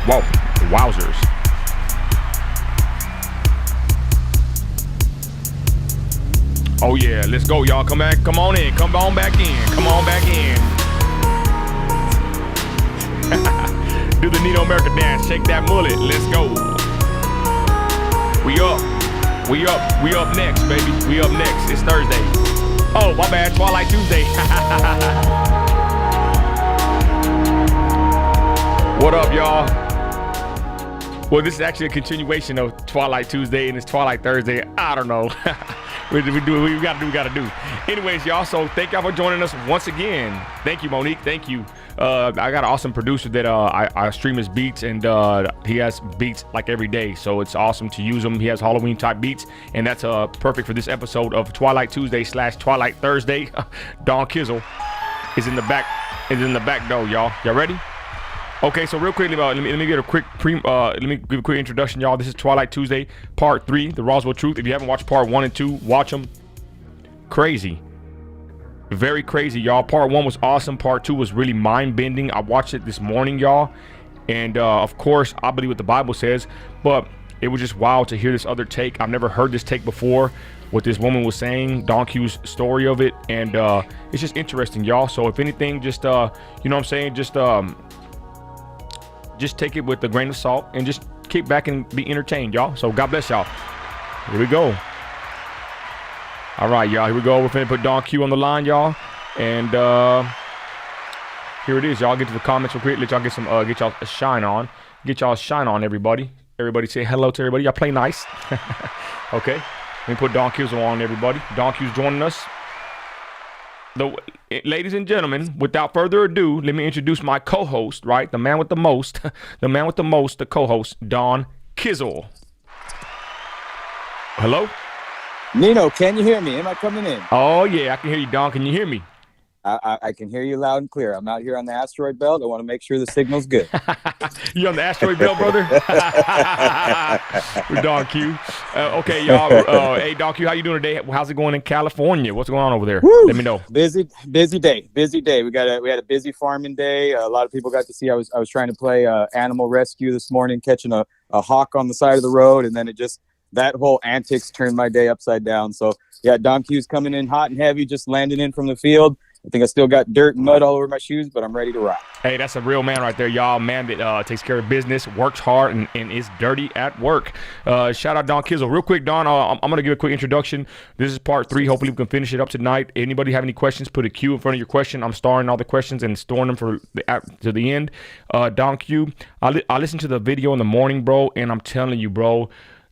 Whoa, wowzers. Oh yeah, let's go, y'all. Come back, come on in, come on back in, come on back in. Do the Nino America dance, shake that mullet, let's go. We up next, baby. We up next. It's Thursday. Oh, my bad, Twilight Tuesday. What up, y'all? Well, this is actually a continuation of Twilight Tuesday, and it's Twilight Thursday. I don't know. we do what we gotta do. Anyways, y'all, so thank y'all for joining us once again. Thank you, Monique. Thank you. I got an awesome producer that I stream his beats, and he has beats like every day, so it's awesome to use them. He has Halloween type beats, and that's perfect for this episode of Twilight Tuesday / Twilight Thursday. Don Kizzle is in the back door, y'all. Y'all ready? Okay, so real quickly, let me give a quick introduction, y'all. This is Twilight Tuesday, Part 3, the Roswell Truth. If you haven't watched Part 1 and 2, watch them. Crazy. Very crazy, y'all. Part 1 was awesome. Part 2 was really mind-bending. I watched it this morning, y'all. And, of course, I believe what the Bible says. But it was just wild to hear this other take. I've never heard this take before, what this woman was saying, Don Q's story of it. And it's just interesting, y'all. So, if anything, just, you know what I'm saying? Just take it with a grain of salt and just kick back and be entertained, y'all. So God bless y'all. Here we go. All right, y'all. Here we go. We're finna put Don Q on the line, y'all. And here it is, y'all. Get to the comments real quick. Let y'all get some, get y'all a shine on. Get y'all a shine on, everybody. Everybody say hello to everybody. Y'all play nice. Okay. Let me put Don Q's on, everybody. Don Q's joining us. Ladies and gentlemen, without further ado, let me introduce my co-host, right? The man with the most, the co-host, Don Kizzle. Hello? Nino, can you hear me? Am I coming in? Oh, yeah, I can hear you, Don. Can you hear me? I can hear you loud and clear. I'm out here on the asteroid belt. I want to make sure the signal's good. You on the asteroid belt, brother? With Don Q. Okay, y'all. Hey, Don Q, how you doing today? How's it going in California? What's going on over there? Woo! Let me know. Busy day. We had a busy farming day. A lot of people got to see. I was trying to play animal rescue this morning, catching a hawk on the side of the road, and then that whole antics turned my day upside down. So yeah, Don Q's coming in hot and heavy, just landing in from the field. I think I still got dirt and mud all over my shoes, but I'm ready to rock. Hey, that's a real man right there, y'all. Man that takes care of business, works hard, and is dirty at work. Shout out Don Kizzle. Real quick, Don, I'm going to give a quick introduction. This is part 3. Hopefully we can finish it up tonight. Anybody have any questions, put a Q in front of your question. I'm starring all the questions and storing them for to the end. Don Q, I listened to the video in the morning, bro, and I'm telling you, bro,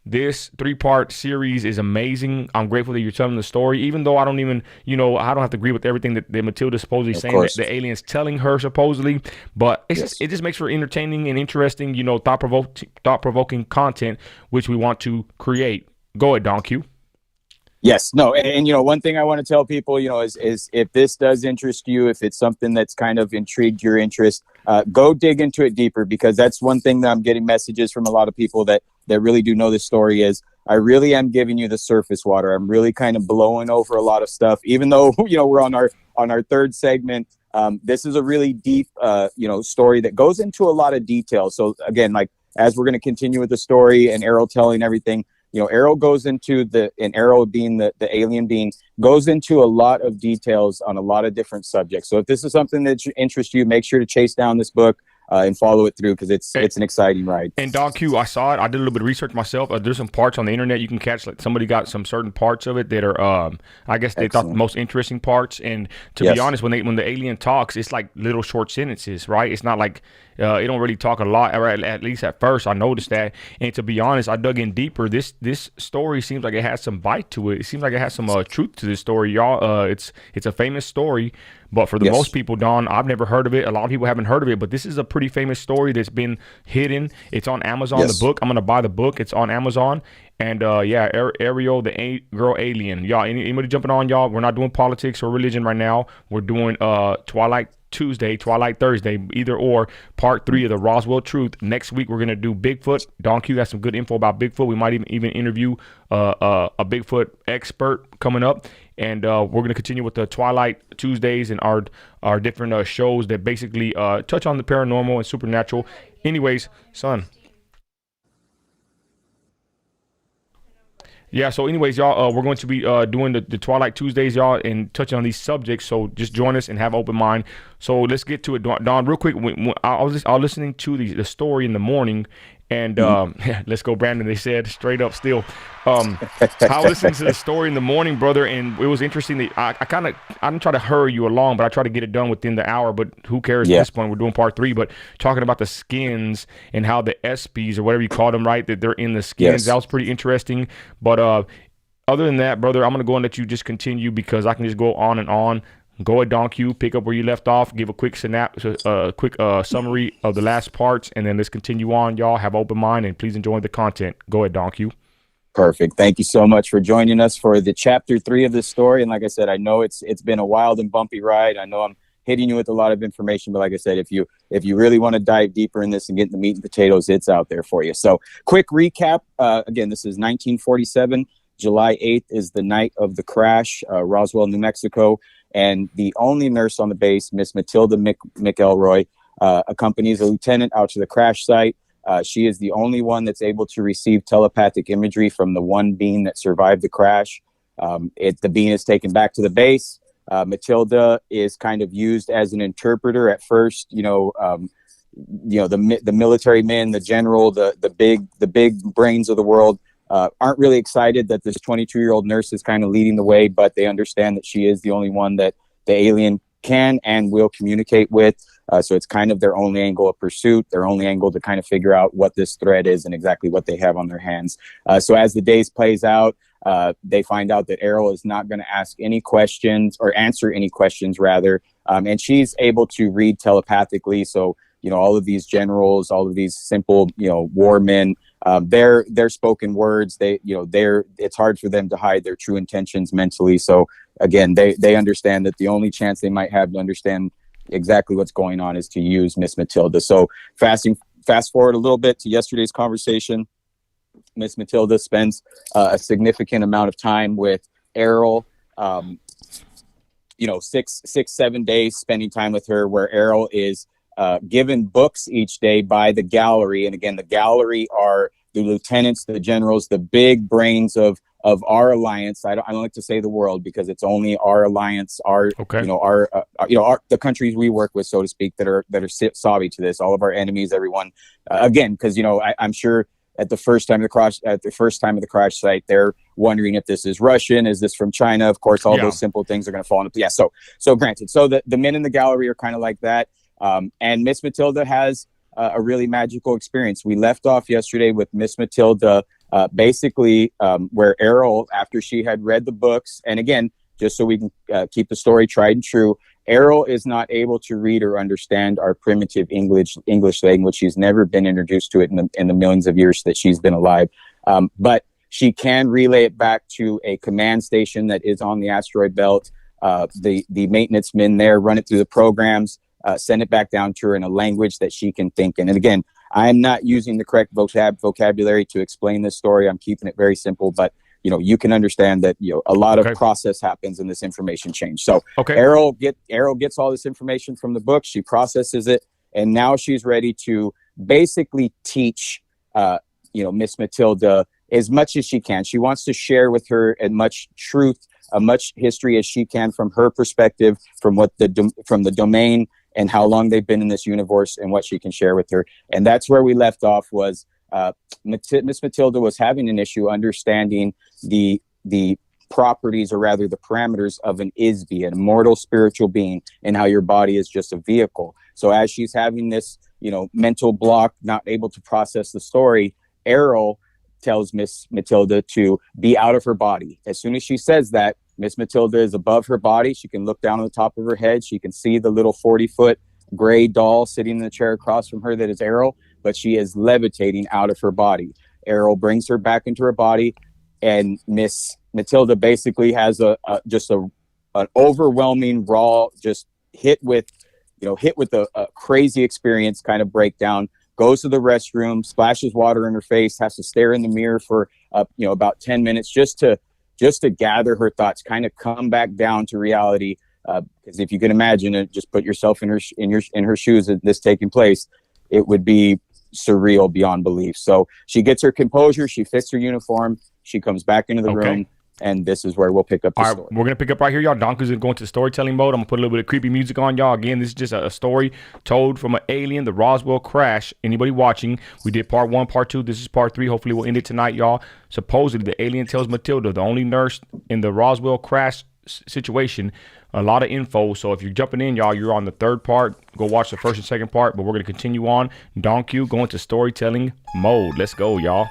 this 3-part series is amazing. I'm grateful that you're telling the story, even though I don't even, I don't have to agree with everything that Matilda's supposedly saying that the alien's telling her supposedly, but it just makes for entertaining and interesting, thought-provoking content, which we want to create. Go ahead, Don Q. Yes, no, and one thing I want to tell people, is if this does interest you, if it's something that's kind of intrigued your interest, go dig into it deeper, because that's one thing that I'm getting messages from a lot of people that really do know this story is I really am giving you the surface water. I'm really kind of blowing over a lot of stuff, even though we're on our third segment. This is a really deep story that goes into a lot of detail. So again, like as we're going to continue with the story and Errol telling everything. Errol goes into Errol being the alien being goes into a lot of details on a lot of different subjects. So if this is something that interests you, make sure to chase down this book and follow it through, because it's an exciting ride. And Don Q, I saw it. I did a little bit of research myself. There's some parts on the internet you can catch. Like somebody got some certain parts of it that are, I guess they thought the most interesting parts. And to be honest, when the alien talks, it's like little short sentences, right? It's not like it don't really talk a lot, or at least at first I noticed that. And to be honest, I dug in deeper. This story seems like it has some bite to it. It seems like it has some truth to this story, y'all. It's a famous story. But for the most people, Don, I've never heard of it. A lot of people haven't heard of it, but this is a pretty famous story that's been hidden. It's on Amazon, the book. I'm going to buy the book. It's on Amazon. And Ariel, the girl alien. Y'all, anybody jumping on, y'all? We're not doing politics or religion right now. We're doing Twilight Tuesday, Twilight Thursday, either or, part 3 of the Roswell Truth. Next week, we're going to do Bigfoot. Don Q has some good info about Bigfoot. We might even interview a Bigfoot expert coming up. and we're going to continue with the Twilight Tuesdays and our different shows that basically touch on the paranormal and supernatural. Anyways, son. Yeah, so anyways, y'all, we're going to be doing the Twilight Tuesdays, y'all, and touching on these subjects. So just join us and have open mind. So let's get to it, Don. Real quick, when I was listening to the story in the morning, and let's go, Brandon. They said straight up still. I listened to the story in the morning, brother, and it was interesting. That I didn't try to hurry you along, but I try to get it done within the hour. But who cares at this point? We're doing part 3, but talking about the skins and how the ESPYs or whatever you call them, right? That they're in the skins. That was pretty interesting. But other than that, brother, I'm gonna go and let you just continue because I can just go on and on. Go at Don Q, pick up where you left off, give a quick summary of the last parts, and then let's continue on. Y'all have open mind and please enjoy the content. Go ahead, Don Q. Perfect. Thank you so much for joining us for the chapter 3 of this story. And like I said, I know it's been a wild and bumpy ride. I know I'm hitting you with a lot of information, but like I said, if you really want to dive deeper in this and get the meat and potatoes, it's out there for you. So quick recap. Again, this is 1947. July 8th is the night of the crash, Roswell, New Mexico. And the only nurse on the base, Miss Matilda McElroy, accompanies a lieutenant out to the crash site. She is the only one that's able to receive telepathic imagery from the one being that survived the crash. The being is taken back to the base. Matilda is kind of used as an interpreter at first. The military men, the general, the big brains of the world aren't really excited that this 22-year-old nurse is kind of leading the way, but they understand that she is the only one that the alien can and will communicate with. So it's kind of their only angle of pursuit, their only angle to kind of figure out what this threat is and exactly what they have on their hands. So as the days plays out, they find out that Errol is not going to ask any questions or answer any questions rather. And she's able to read telepathically. So, all of these generals, all of these simple, war men, their spoken words, it's hard for them to hide their true intentions mentally. So again, they understand that the only chance they might have to understand exactly what's going on is to use Miss Matilda. So fast forward a little bit to yesterday's conversation. Miss Matilda spends a significant amount of time with Errol, 7 days spending time with her, where Errol is given books each day by the gallery. And again, the gallery are the lieutenants, the generals, the big brains of our alliance. I don't like to say the world because it's only our alliance, the countries we work with, so to speak, that are savvy to this. All of our enemies, everyone. Again, because I'm sure at the first time of the crash site, they're wondering if this is Russian, is this from China? Of course, all those simple things are going to fall into place. So granted, so the men in the gallery are kind of like that. And Miss Matilda has a really magical experience. We left off yesterday with Miss Matilda, where Errol, after she had read the books, and again, just so we can keep the story tried and true, Errol is not able to read or understand our primitive English language. She's never been introduced to it in the millions of years that she's been alive. But she can relay it back to a command station that is on the asteroid belt. The maintenance men there run it through the programs, send it back down to her in a language that she can think in. And again, I'm not using the correct vocabulary to explain this story. I'm keeping it very simple, but you can understand that a lot of process happens in this information change. So Errol gets all this information from the book. She processes it, and now she's ready to basically teach Miss Matilda as much as she can. She wants to share with her as much truth, much history as she can from her perspective, from the domain and how long they've been in this universe and what she can share with her. And that's where we left off. Was Miss Matilda was having an issue understanding the properties, or rather the parameters, of an Isby, an immortal spiritual being, and how your body is just a vehicle. So as she's having this, mental block, not able to process the story, Errol tells Miss Matilda to be out of her body. As soon as she says that, Miss Matilda is above her body. She can look down on the top of her head. She can see the little 40-foot gray doll sitting in the chair across from her that is Errol, but she is levitating out of her body. Errol brings her back into her body, and Miss Matilda basically has an overwhelming raw, just hit with a crazy experience kind of breakdown. Goes to the restroom, splashes water in her face, has to stare in the mirror for about 10 minutes just to just to gather her thoughts, kind of come back down to reality. Because if you can imagine it, just put yourself in her shoes at this taking place, it would be surreal beyond belief. So she gets her composure, she fits her uniform, she comes back into the room, and this is where we'll pick up the story. We're going to pick up right here, y'all. Donku's going to go into storytelling mode. I'm going to put a little bit of creepy music on, y'all. Again, this is just a story told from an alien, the Roswell crash. Anybody watching, we did part 1, part 2. This is part 3. Hopefully we'll end it tonight, y'all. Supposedly, the alien tells Matilda, the only nurse in the Roswell crash situation, a lot of info. So if you're jumping in, y'all, you're on the 3rd part. Go watch the 1st and 2nd part, but we're going to continue on. Donku going to storytelling mode. Let's go, y'all.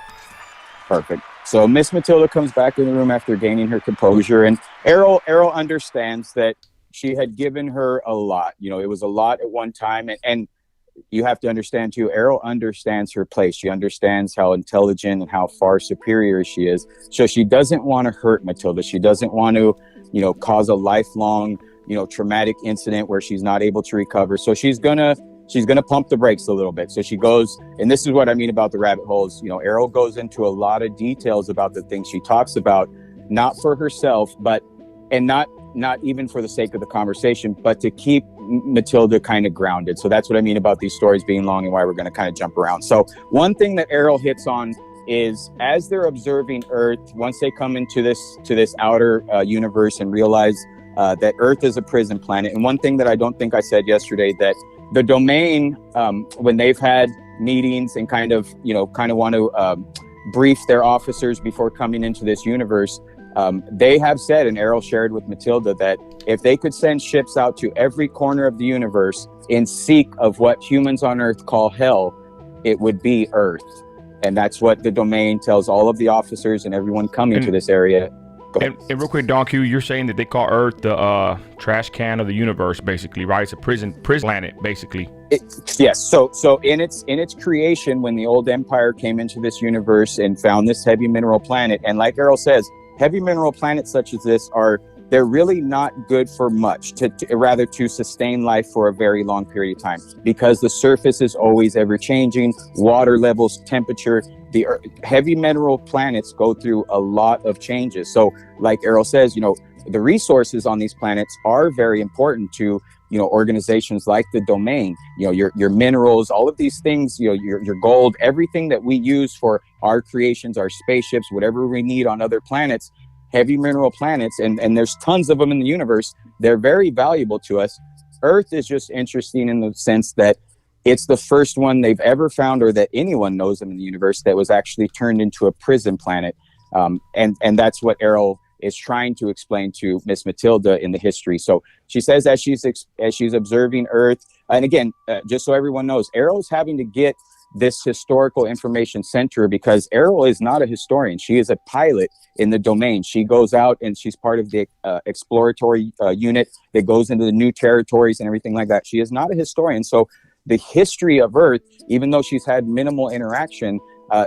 Perfect. So Miss Matilda comes back in the room after gaining her composure, and Errol understands that she had given her a lot. You know, it was a lot at one time, and you have to understand too, Errol understands her place. She understands how intelligent and how far superior she is. So she doesn't want to hurt Matilda. She doesn't want to, you know, cause a lifelong, you know, traumatic incident where she's not able to recover. So she's gonna pump the brakes a little bit. So she goes, and this is what I mean about the rabbit holes. You know, Errol goes into a lot of details about the things she talks about, not for herself, and not even for the sake of the conversation, but to keep Matilda kind of grounded. So that's what I mean about these stories being long and why we're going to kind of jump around. So one thing that Errol hits on is as they're observing Earth, once they come into this outer universe and realize that Earth is a prison planet. And one thing that I don't think I said yesterday, that the domain, when they've had meetings and kind of want to brief their officers before coming into this universe, they have said, and Errol shared with Matilda, that if they could send ships out to every corner of the universe in seek of what humans on Earth call hell, it would be Earth. And that's what the domain tells all of the officers and everyone coming to this area. And real quick, Donku, you're saying that they call Earth the trash can of the universe, basically, right? It's a prison planet, basically. Yes. So in its creation, when the old empire came into this universe and found this heavy mineral planet, and like Errol says, heavy mineral planets such as this they're really not good for much, rather to sustain life for a very long period of time, because the surface is always ever changing, water levels, temperature. The heavy mineral planets go through a lot of changes. So like Errol says, you know, the resources on these planets are very important to, you know, organizations like the domain. You know, your minerals, all of these things, you know, your gold, everything that we use for our creations, our spaceships, whatever we need on other planets, heavy mineral planets, and there's tons of them in the universe. They're very valuable to us. Earth is just interesting in the sense that it's the first one they've ever found, or that anyone knows of in the universe, that was actually turned into a prison planet. And that's what Errol is trying to explain to Miss Matilda in the history. So she says, as she's observing Earth, and again, just so everyone knows, Errol's having to get this historical information sent to her because Errol is not a historian. She is a pilot in the domain. She goes out and she's part of the exploratory unit that goes into the new territories and everything like that. She is not a historian. So the history of Earth, even though she's had minimal interaction,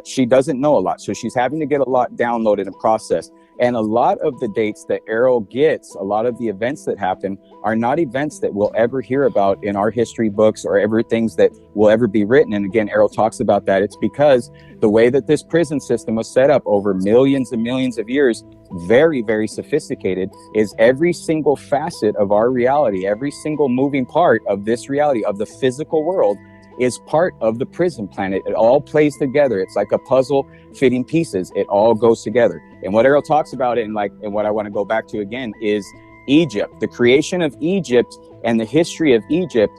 she doesn't know a lot. So she's having to get a lot downloaded and processed. And a lot of the dates that Errol gets, a lot of the events that happen, are not events that we'll ever hear about in our history books or ever things that will ever be written. And again, Errol talks about that. It's because the way that this prison system was set up over millions and millions of years, very, very sophisticated, is every single facet of our reality, every single moving part of this reality, of the physical world, is part of the prison planet. It all plays together. It's like a puzzle fitting pieces. It all goes together. And what Errol talks about, and what I want to go back to again, is Egypt, the creation of Egypt and the history of Egypt.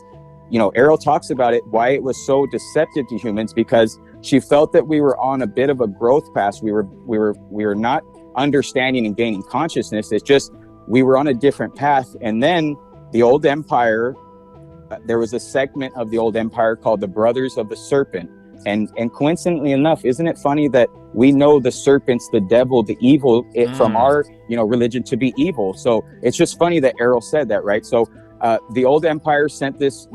You know, Errol talks about it, why it was so deceptive to humans, because she felt that we were on a bit of a growth path. We were not understanding and gaining consciousness. It's just, we were on a different path. And then the old empire, there was a segment of the old empire called the Brothers of the Serpent. And coincidentally enough, isn't it funny that we know the serpents, the devil, the evil, from our, you know, religion to be evil. So it's just funny that Errol said that, right? So the old empire sent this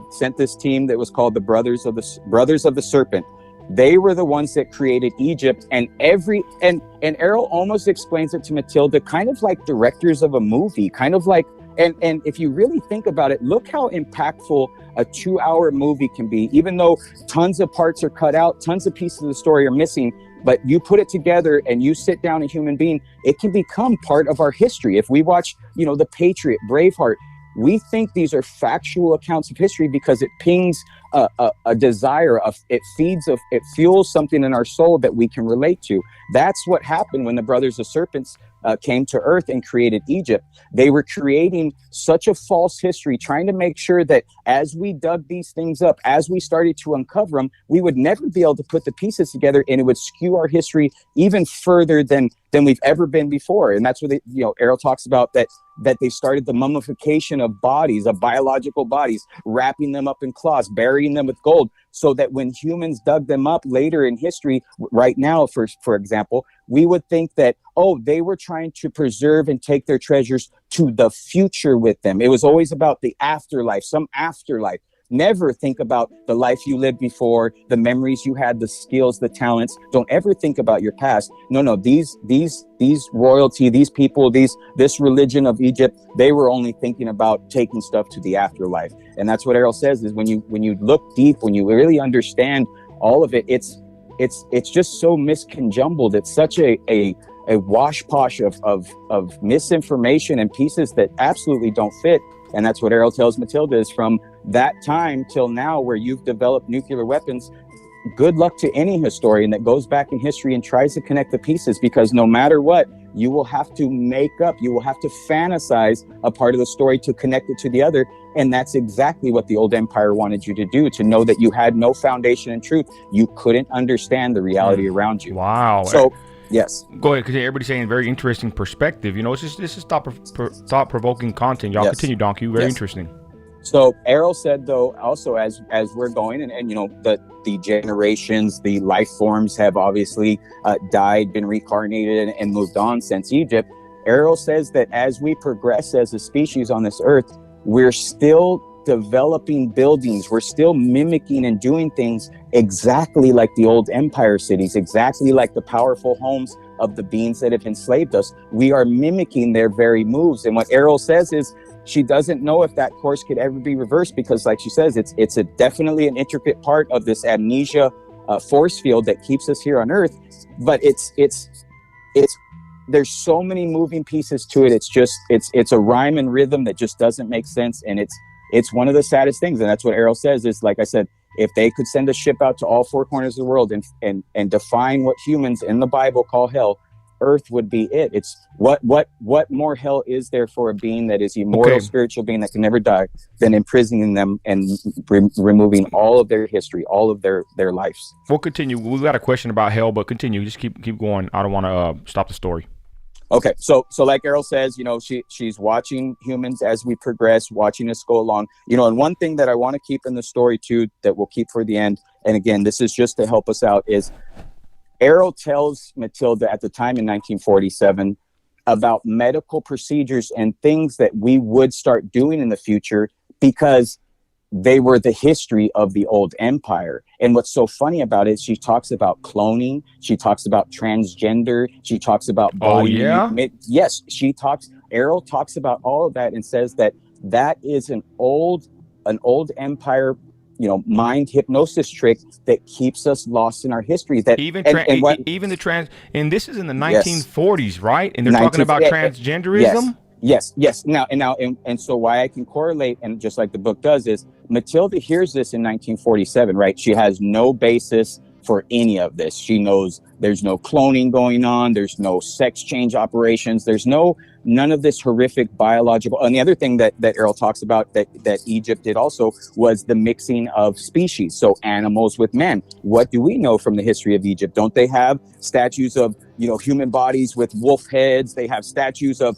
team that was called the Brothers of the Serpent. They were the ones that created Egypt, and Errol almost explains it to Matilda, kind of like directors of a movie, kind of like. And if you really think about it, look how impactful a 2-hour movie can be, even though tons of parts are cut out, tons of pieces of the story are missing. But you put it together and you sit down a human being, it can become part of our history. If we watch, The Patriot, Braveheart, we think these are factual accounts of history because it pings a desire, it fuels something in our soul that we can relate to. That's what happened when the brothers of serpents came to earth and created Egypt. They were creating such a false history, trying to make sure that as we dug these things up, as we started to uncover them, we would never be able to put the pieces together, and it would skew our history even further than we've ever been before. And that's what Errol talks about, that they started the mummification of bodies, of biological bodies, wrapping them up in cloths, burying them with gold, so that when humans dug them up later in history, right now, for example, we would think that, they were trying to preserve and take their treasures to the future with them. It was always about the afterlife, some afterlife. Never think about the life you lived before, the memories you had, the skills, the talents. Don't ever think about your past. No, these royalty, these people, this religion of Egypt, they were only thinking about taking stuff to the afterlife. And that's what Errol says, is when you look deep, when you really understand all of it, it's just so misconjumbled. It's such a wash posh of misinformation and pieces that absolutely don't fit. And that's what Errol tells Matilda, is from that time till now, where you've developed nuclear weapons, good luck to any historian that goes back in history and tries to connect the pieces, because no matter what, you will have to you will have to fantasize a part of the story to connect it to the other. And that's exactly what the old empire wanted you to do, to know that you had no foundation in truth. You couldn't understand the reality around you. Wow. So, yes. Go ahead, because everybody's saying very interesting perspective. This is thought-provoking content. Y'all continue, Donkey. Very interesting. So Errol said, though, also as we're going, and the generations, the life forms have obviously died, been reincarnated, and moved on since Egypt. Errol says that as we progress as a species on this earth, we're still developing buildings. We're still mimicking and doing things exactly like the old empire cities, exactly like the powerful homes of the beings that have enslaved us. We are mimicking their very moves. And what Errol says is, she doesn't know if that course could ever be reversed, because, like she says, it's definitely an intricate part of this amnesia force field that keeps us here on Earth. But it's there's so many moving pieces to it. It's a rhyme and rhythm that just doesn't make sense, and it's one of the saddest things. And that's what Errol says is, like I said, if they could send a ship out to all four corners of the world and define what humans in the Bible call hell, Earth would be it. It's what more hell is there for a being that is immortal, spiritual being that can never die, than imprisoning them and removing all of their history, all of their lives. We'll continue. We got a question about hell, but continue. Just keep going. I don't want to stop the story. Okay, so like Errol says, she's watching humans as we progress, watching us go along. And one thing that I want to keep in the story too, that we'll keep for the end, and again, this is just to help us out, is Errol tells Matilda at the time in 1947 about medical procedures and things that we would start doing in the future, because they were the history of the old empire. And what's so funny about it, she talks about cloning, she talks about transgender, she talks about body. Yes, Errol talks about all of that and says that is an old empire, mind hypnosis trick that keeps us lost in our history. That and this is in the 1940s, right? And they're talking about transgenderism. Yes. Now, so why I can correlate, and just like the book does, is Matilda hears this in 1947, right? She has no basis for any of this. She knows there's no cloning going on. There's no sex change operations. There's none of this horrific biological. And the other thing that Errol talks about that Egypt did also was the mixing of species. So animals with men. What do we know from the history of Egypt? Don't they have statues of, human bodies with wolf heads? They have statues of,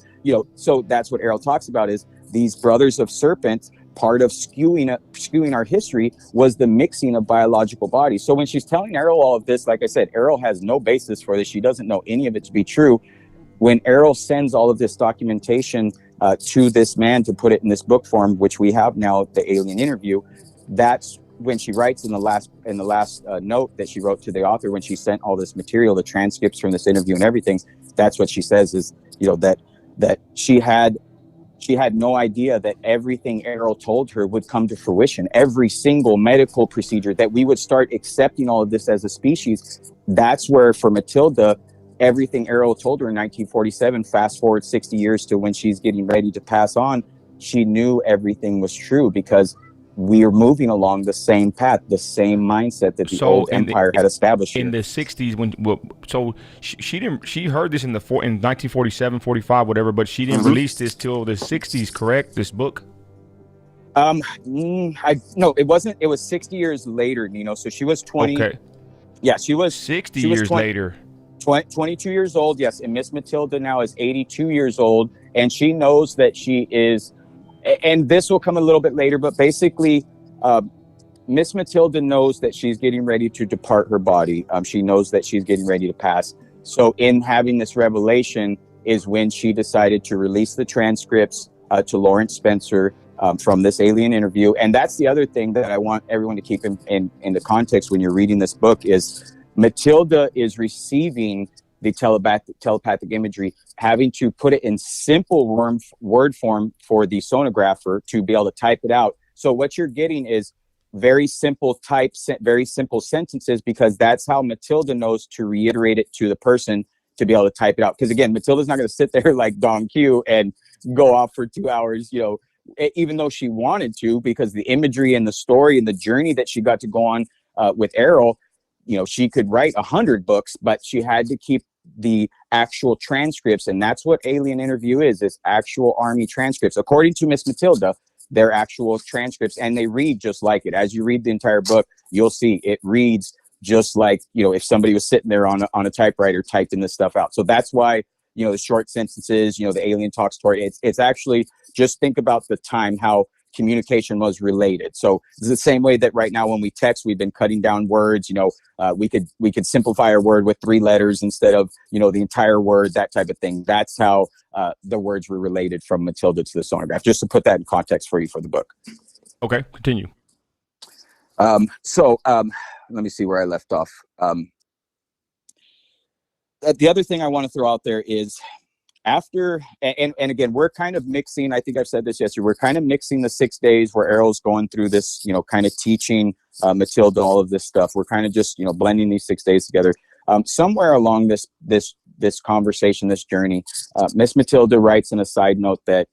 so that's what Errol talks about, is these brothers of serpents. Part of skewing our history was the mixing of biological bodies. So when she's telling Errol all of this, like I said, Errol has no basis for this. She doesn't know any of it to be true. When Errol sends all of this documentation to this man to put it in this book form, which we have now, the alien interview, that's when she writes in the last note that she wrote to the author, when she sent all this material, the transcripts from this interview and everything. That's what she says is, that she had she had no idea that everything Errol told her would come to fruition. Every single medical procedure, that we would start accepting all of this as a species. That's where, for Matilda, everything Errol told her in 1947, fast forward 60 years to when she's getting ready to pass on, she knew everything was true, because we are moving along the same path, the same mindset that the old empire had established in here. the 60s. She heard this in 1947, 45, whatever, but she didn't release this till the 60s, correct? This book? No, it wasn't. It was 60 years later, Nino. So she was 20. Okay. Yeah, she was 60 years later. 22 years old, yes. And Miss Matilda now is 82 years old, and she knows that she is, and this will come a little bit later, but basically, Miss Matilda knows that she's getting ready to depart her body. She knows that she's getting ready to pass. So in having this revelation is when she decided to release the transcripts to Lawrence Spencer from this alien interview. And that's the other thing that I want everyone to keep in the context when you're reading this book is Matilda is receiving the telepathic imagery, having to put it in simple word form for the sonographer to be able to type it out. So what you're getting is very simple types, very simple sentences, because that's how Matilda knows to reiterate it to the person to be able to type it out. Because again, Matilda's not going to sit there like Don Q and go off for 2 hours, even though she wanted to, because the imagery and the story and the journey that she got to go on with Errol, she could write 100 books, but she had to keep the actual transcripts. And that's what Alien Interview is actual Army transcripts. According to Miss Matilda, they're actual transcripts, and they read just like it. As you read the entire book, you'll see it reads just like, if somebody was sitting there on a typewriter typing this stuff out. So that's why, the short sentences, the alien talk story, it's actually, just think about the time, how communication was related. So it's the same way that right now when we text, we've been cutting down words. We could simplify a word with 3 letters instead of the entire word, that type of thing. That's how the words were related from Matilda to the sonograph, just to put that in context for you for the book. Okay, continue. So let me see where I left off. The other thing I want to throw out there is, after, and again, we're kind of mixing, I think I've said this yesterday, we're kind of mixing the 6 days where Errol's going through this, kind of teaching Matilda all of this stuff. We're kind of just, blending these 6 days together. Somewhere along this conversation, this journey, Miss Matilda writes in a side note that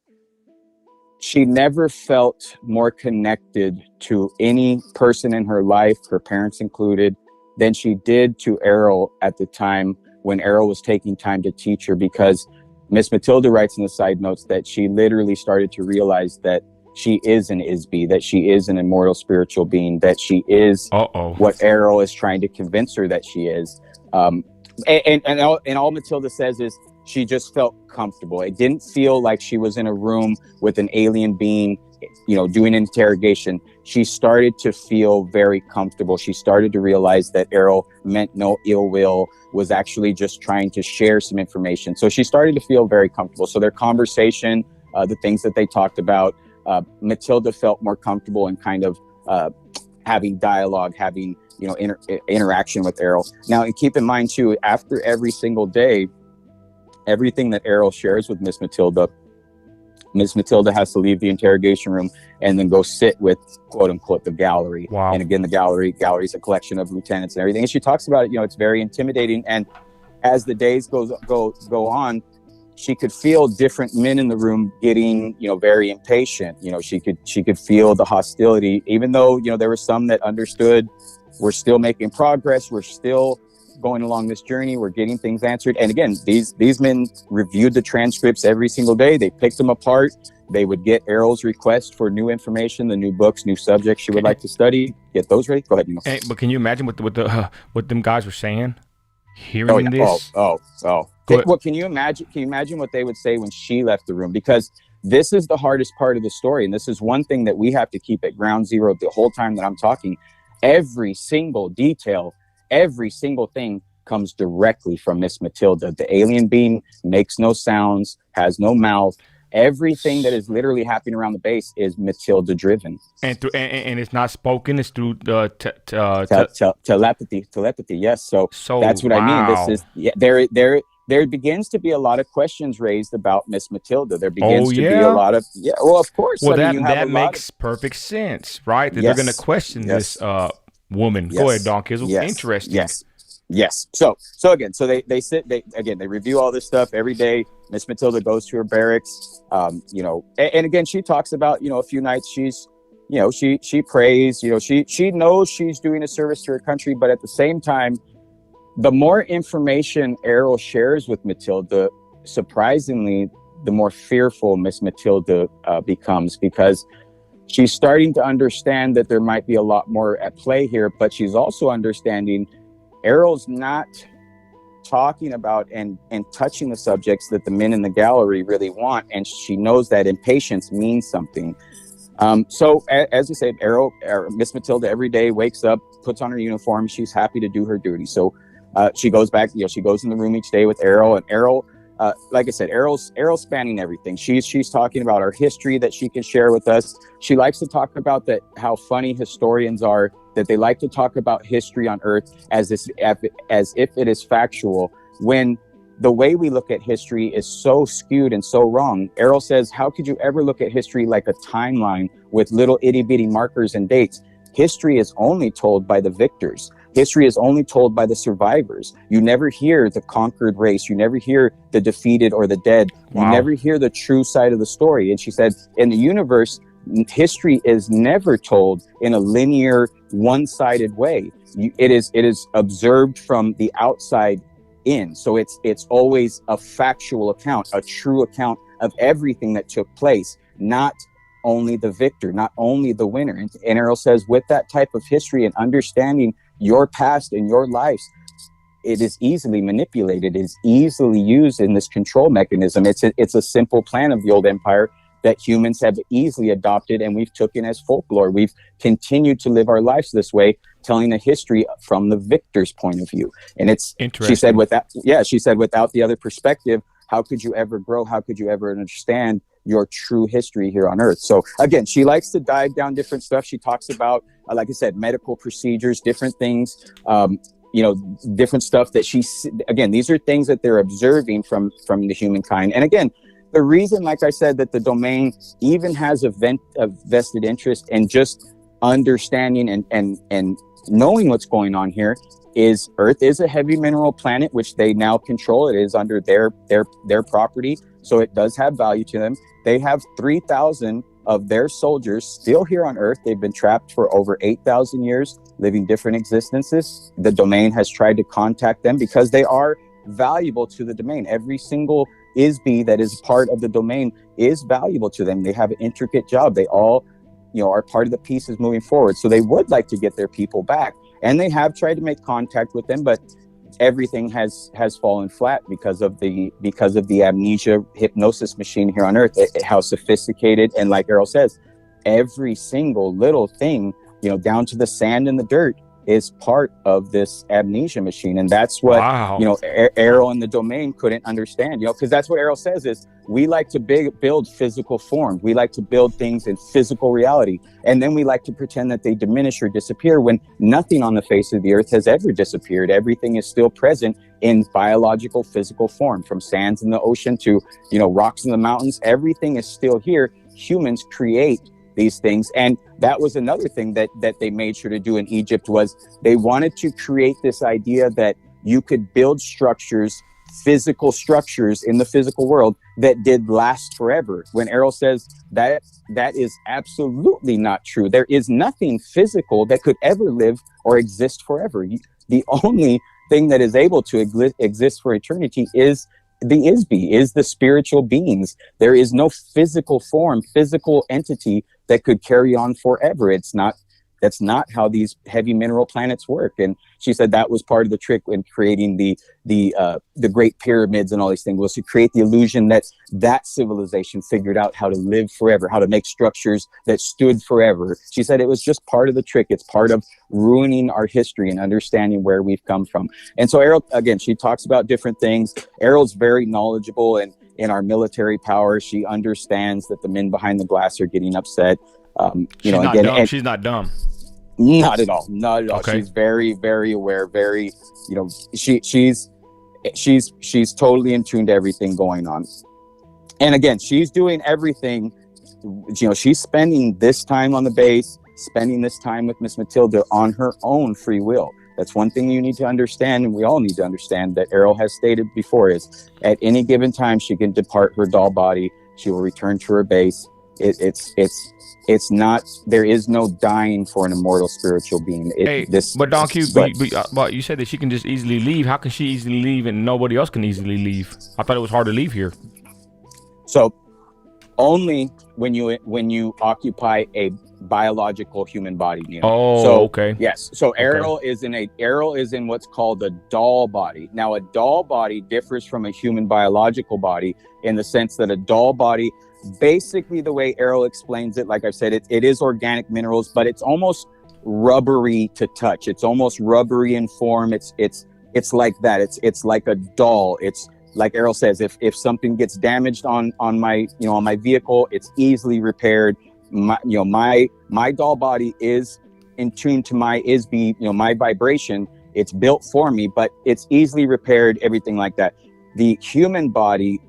she never felt more connected to any person in her life, her parents included, than she did to Errol at the time when Errol was taking time to teach her, because Miss Matilda writes in the side notes that she literally started to realize that she is an Isby, that she is an immortal spiritual being, that she is what Errol is trying to convince her that she is. And all Matilda says is she just felt comfortable. It didn't feel like she was in a room with an alien being, doing an interrogation. She started to feel very comfortable. She started to realize that Errol meant no ill will, was actually just trying to share some information. So she started to feel very comfortable. So their conversation, the things that they talked about, Matilda felt more comfortable in kind of having dialogue, having interaction with Errol. Now, and keep in mind too, after every single day, everything that Errol shares with Miss Matilda has to leave the interrogation room and then go sit with, quote unquote, the gallery. Wow. And again, the gallery is a collection of lieutenants and everything. And she talks about it, it's very intimidating. And as the days go on, she could feel different men in the room getting, very impatient. She could feel the hostility, even though, there were some that understood we're still making progress. We're still going along this journey. We're getting things answered. And again, these men reviewed the transcripts every single day. They picked them apart. They would get Errol's request for new information, the new books, new subjects she would like to study. Get those ready. Go ahead. Hey, but can you imagine what them guys were saying? Hearing this? Well, can you imagine? Can you imagine what they would say when she left the room? Because this is the hardest part of the story, and this is one thing that we have to keep at ground zero the whole time that I'm talking. Every single detail, every single thing comes directly from Miss Matilda. The alien being makes no sounds, has no mouth. Everything that is literally happening around the base is Matilda driven. And it's not spoken. It's through the telepathy. Yes. So that's what I mean. This is there begins to be a lot of questions raised about Miss Matilda. There Oh begins to be a yeah. lot of, well, of course. Well, I mean, you have a that lot of, makes perfect sense, right? That they're going to yes, question this yes, woman. Go ahead, yes, Don Kizzle. yes, Interesting. yes, yes. So again, so they review all this stuff every day. Miss Matilda goes to her barracks, and again, she talks about, a few nights she prays, she knows she's doing a service to her country, but at the same time, the more information Errol shares with Matilda, surprisingly, the more fearful Miss Matilda becomes, because she's starting to understand that there might be a lot more at play here, but she's also understanding Errol's not talking about and touching the subjects that the men in the gallery really want, and she knows that impatience means something. So as you said, Miss Matilda every day wakes up, puts on her uniform. She's happy to do her duty. So she goes back, she goes in the room each day with Errol, and Errol, like I said, Errol's spanning everything. She's talking about our history that she can share with us. She likes to talk about how funny historians are, that they like to talk about history on Earth as if it is factual, when the way we look at history is so skewed and so wrong. Errol says, how could you ever look at history like a timeline with little itty bitty markers and dates? History is only told by the victors. History is only told by the survivors. You never hear the conquered race. You never hear the defeated or the dead. Wow. You never hear the true side of the story. And she said, in the universe, history is never told in a linear, one-sided way. It is observed from the outside in. So it's always a factual account, a true account of everything that took place, not only the victor, not only the winner. And Errol says, with that type of history and understanding your past and your lives, it is easily manipulated. It is easily used in this control mechanism. It's a simple plan of the old empire that humans have easily adopted, and we've taken as folklore. We've continued to live our lives this way, telling a history from the victor's point of view. And it's, she said, without the other perspective, how could you ever grow? How could you ever understand your true history here on Earth? So again, she likes to dive down different stuff. She talks about, like I said, medical procedures, different things, different stuff that again, these are things that they're observing from the humankind. And again, the reason, like I said, that the domain even has a vested interest in just understanding and knowing what's going on here is Earth is a heavy mineral planet, which they now control. It is under their property, so it does have value to them. They have 3,000 of their soldiers still here on Earth. They've been trapped for over 8,000 years, living different existences. The domain has tried to contact them because they are valuable to the domain. Every single ISB that is part of the domain is valuable to them. They have an intricate job. They all, are part of the pieces moving forward. So they would like to get their people back. And they have tried to make contact with them, but everything has fallen flat because of the amnesia hypnosis machine here on Earth. How sophisticated, and like Errol says, every single little thing, down to the sand and the dirt, is part of this amnesia machine. And that's what, wow. Errol and the domain couldn't understand, because that's what Errol says is, we like to build physical form. We like to build things in physical reality. And then we like to pretend that they diminish or disappear when nothing on the face of the earth has ever disappeared. Everything is still present in biological, physical form, from sands in the ocean to, rocks in the mountains. Everything is still here. Humans create these things. And that was another thing that they made sure to do in Egypt, was they wanted to create this idea that you could build structures, physical structures in the physical world that did last forever. When Errol says that is absolutely not true. There is nothing physical that could ever live or exist forever. The only thing that is able to exist for eternity is the ISB, is the spiritual beings. There is no physical form, physical entity that could carry on forever. That's not how these heavy mineral planets work. And she said that was part of the trick in creating the Great Pyramids and all these things, was to create the illusion that civilization figured out how to live forever, how to make structures that stood forever. She said it was just part of the trick. It's part of ruining our history and understanding where we've come from. And so Errol, again, she talks about different things. Errol's very knowledgeable in our military power. She understands that the men behind the glass are getting upset. She's not dumb. Not at all. Not at all. Okay. She's very, very aware. Very, she's she's totally in tune to everything going on. And again, she's doing everything. You know, she's spending this time on the base, spending this time with Miss Matilda on her own free will. That's one thing you need to understand, and we all need to understand, that Errol has stated before, is at any given time she can depart her doll body. She will return to her base. It's not, there is no dying for an immortal spiritual being. But Don Q, but you said that she can just easily leave. How can she easily leave and nobody else can easily leave? I thought it was hard to leave here. So only when you occupy a biological human body. You know? Oh, so, okay. Yes. So Errol is in what's called a doll body. Now, a doll body differs from a human biological body in the sense that a doll body, basically the way Errol explains it, like I said, it is organic minerals, but it's almost rubbery to touch. It's almost rubbery in form. It's like that. It's like a doll. It's like Errol says, if something gets damaged on my vehicle, it's easily repaired. My doll body is in tune to my ISB, my vibration. It's built for me, but it's easily repaired, everything like that. The human body,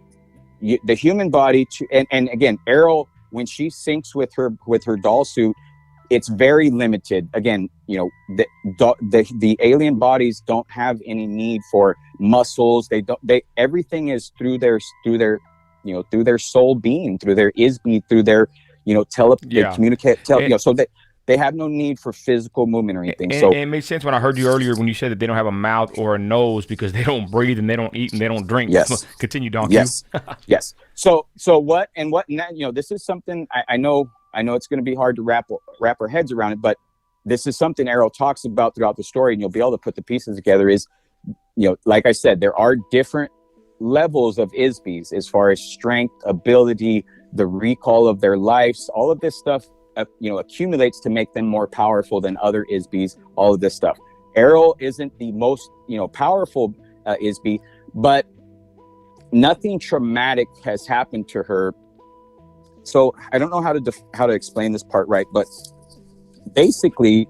and again, Errol, when she syncs with her doll suit, it's very limited. Again, the alien bodies don't have any need for muscles. Everything is through their soul being, through their ISB, through their they communicate. So they have no need for physical movement or anything. And it made sense when I heard you earlier when you said that they don't have a mouth or a nose because they don't breathe and they don't eat and they don't drink. Yes. Continue, Don. Yes. Yes. So what now, this is something I know it's going to be hard to wrap our heads around it, but this is something Errol talks about throughout the story, and you'll be able to put the pieces together. Is, like I said, there are different levels of ISBs as far as strength, ability, the recall of their lives. All of this stuff, accumulates to make them more powerful than other ISBs. All of this stuff. Errol isn't the most, powerful ISB, but nothing traumatic has happened to her. So I don't know how to explain this part right, but basically,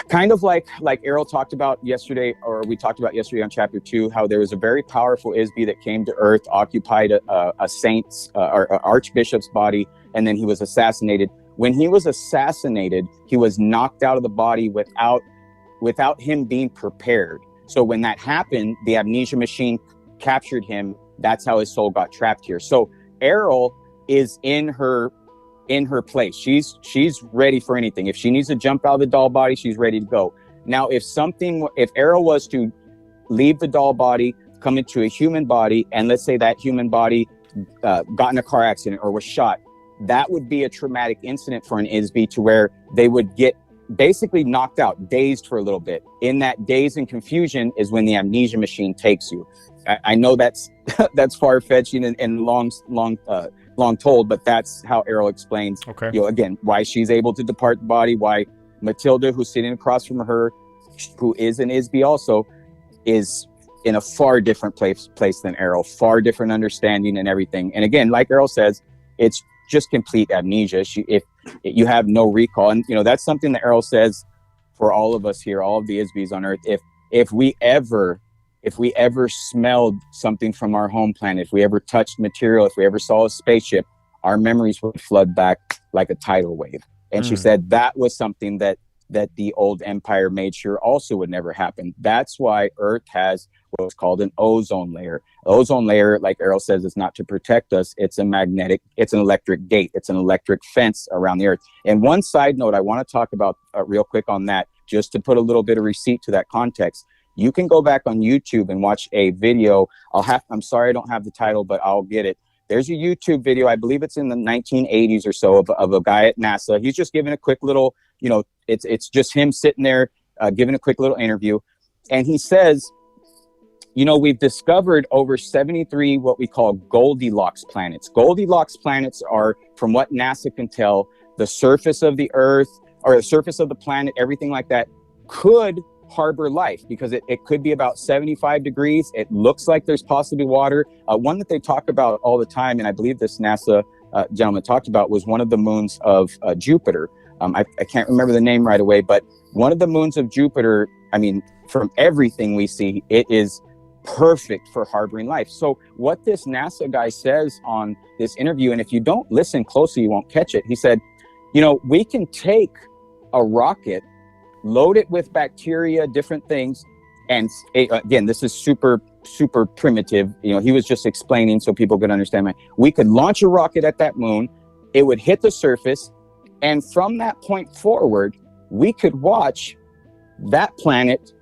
kind of like Errol talked about yesterday, or we talked about yesterday on chapter 2, how there was a very powerful ISB that came to Earth, occupied a saint's or archbishop's body, and then he was assassinated. When he was assassinated, he was knocked out of the body without him being prepared. So when that happened, the amnesia machine captured him. That's how his soul got trapped here. So Errol is in her place. She's ready for anything. If she needs to jump out of the doll body, she's ready to go. Now, if Errol was to leave the doll body, come into a human body, and let's say that human body got in a car accident or was shot, that would be a traumatic incident for an ISB, to where they would get basically knocked out, dazed for a little bit. In that daze and confusion is when the amnesia machine takes you. I know that's far-fetched and long told, but that's how Errol explains, again, why she's able to depart the body, why Matilda, who's sitting across from her, who is an ISB also, is in a far different place than Errol, far different understanding and everything. And again, like Errol says, it's just complete amnesia. If you have no recall, and that's something that Errol says for all of us here, all of the ISBs on Earth. If we ever smelled something from our home planet, if we ever touched material, if we ever saw a spaceship, our memories would flood back like a tidal wave. And she said that was something that the old empire made sure also would never happen. That's why Earth has what's called an ozone layer. Ozone layer, like Errol says, is not to protect us. It's an electric gate. It's an electric fence around the Earth. And one side note I want to talk about real quick on that, just to put a little bit of receipt to that context. You can go back on YouTube and watch a video. I'm sorry I don't have the title, but I'll get it. There's a YouTube video, I believe it's in the 1980s or so, of a guy at NASA. He's just giving a quick little, it's just him sitting there giving a quick little interview. And he says, we've discovered over 73 what we call Goldilocks planets. Goldilocks planets are, from what NASA can tell, the surface of the Earth or the surface of the planet, everything like that, could harbor life, because it could be about 75 degrees. It looks like there's possibly water. One that they talk about all the time, and I believe this NASA gentleman talked about, was one of the moons of Jupiter. I can't remember the name right away, but one of the moons of Jupiter, I mean, from everything we see, it is perfect for harboring life. So what this NASA guy says on this interview, and if you don't listen closely, you won't catch it. He said, we can take a rocket, load it with bacteria, different things. And again, this is super, super primitive. He was just explaining so people could understand. We could launch a rocket at that moon. It would hit the surface. And from that point forward, we could watch that planet,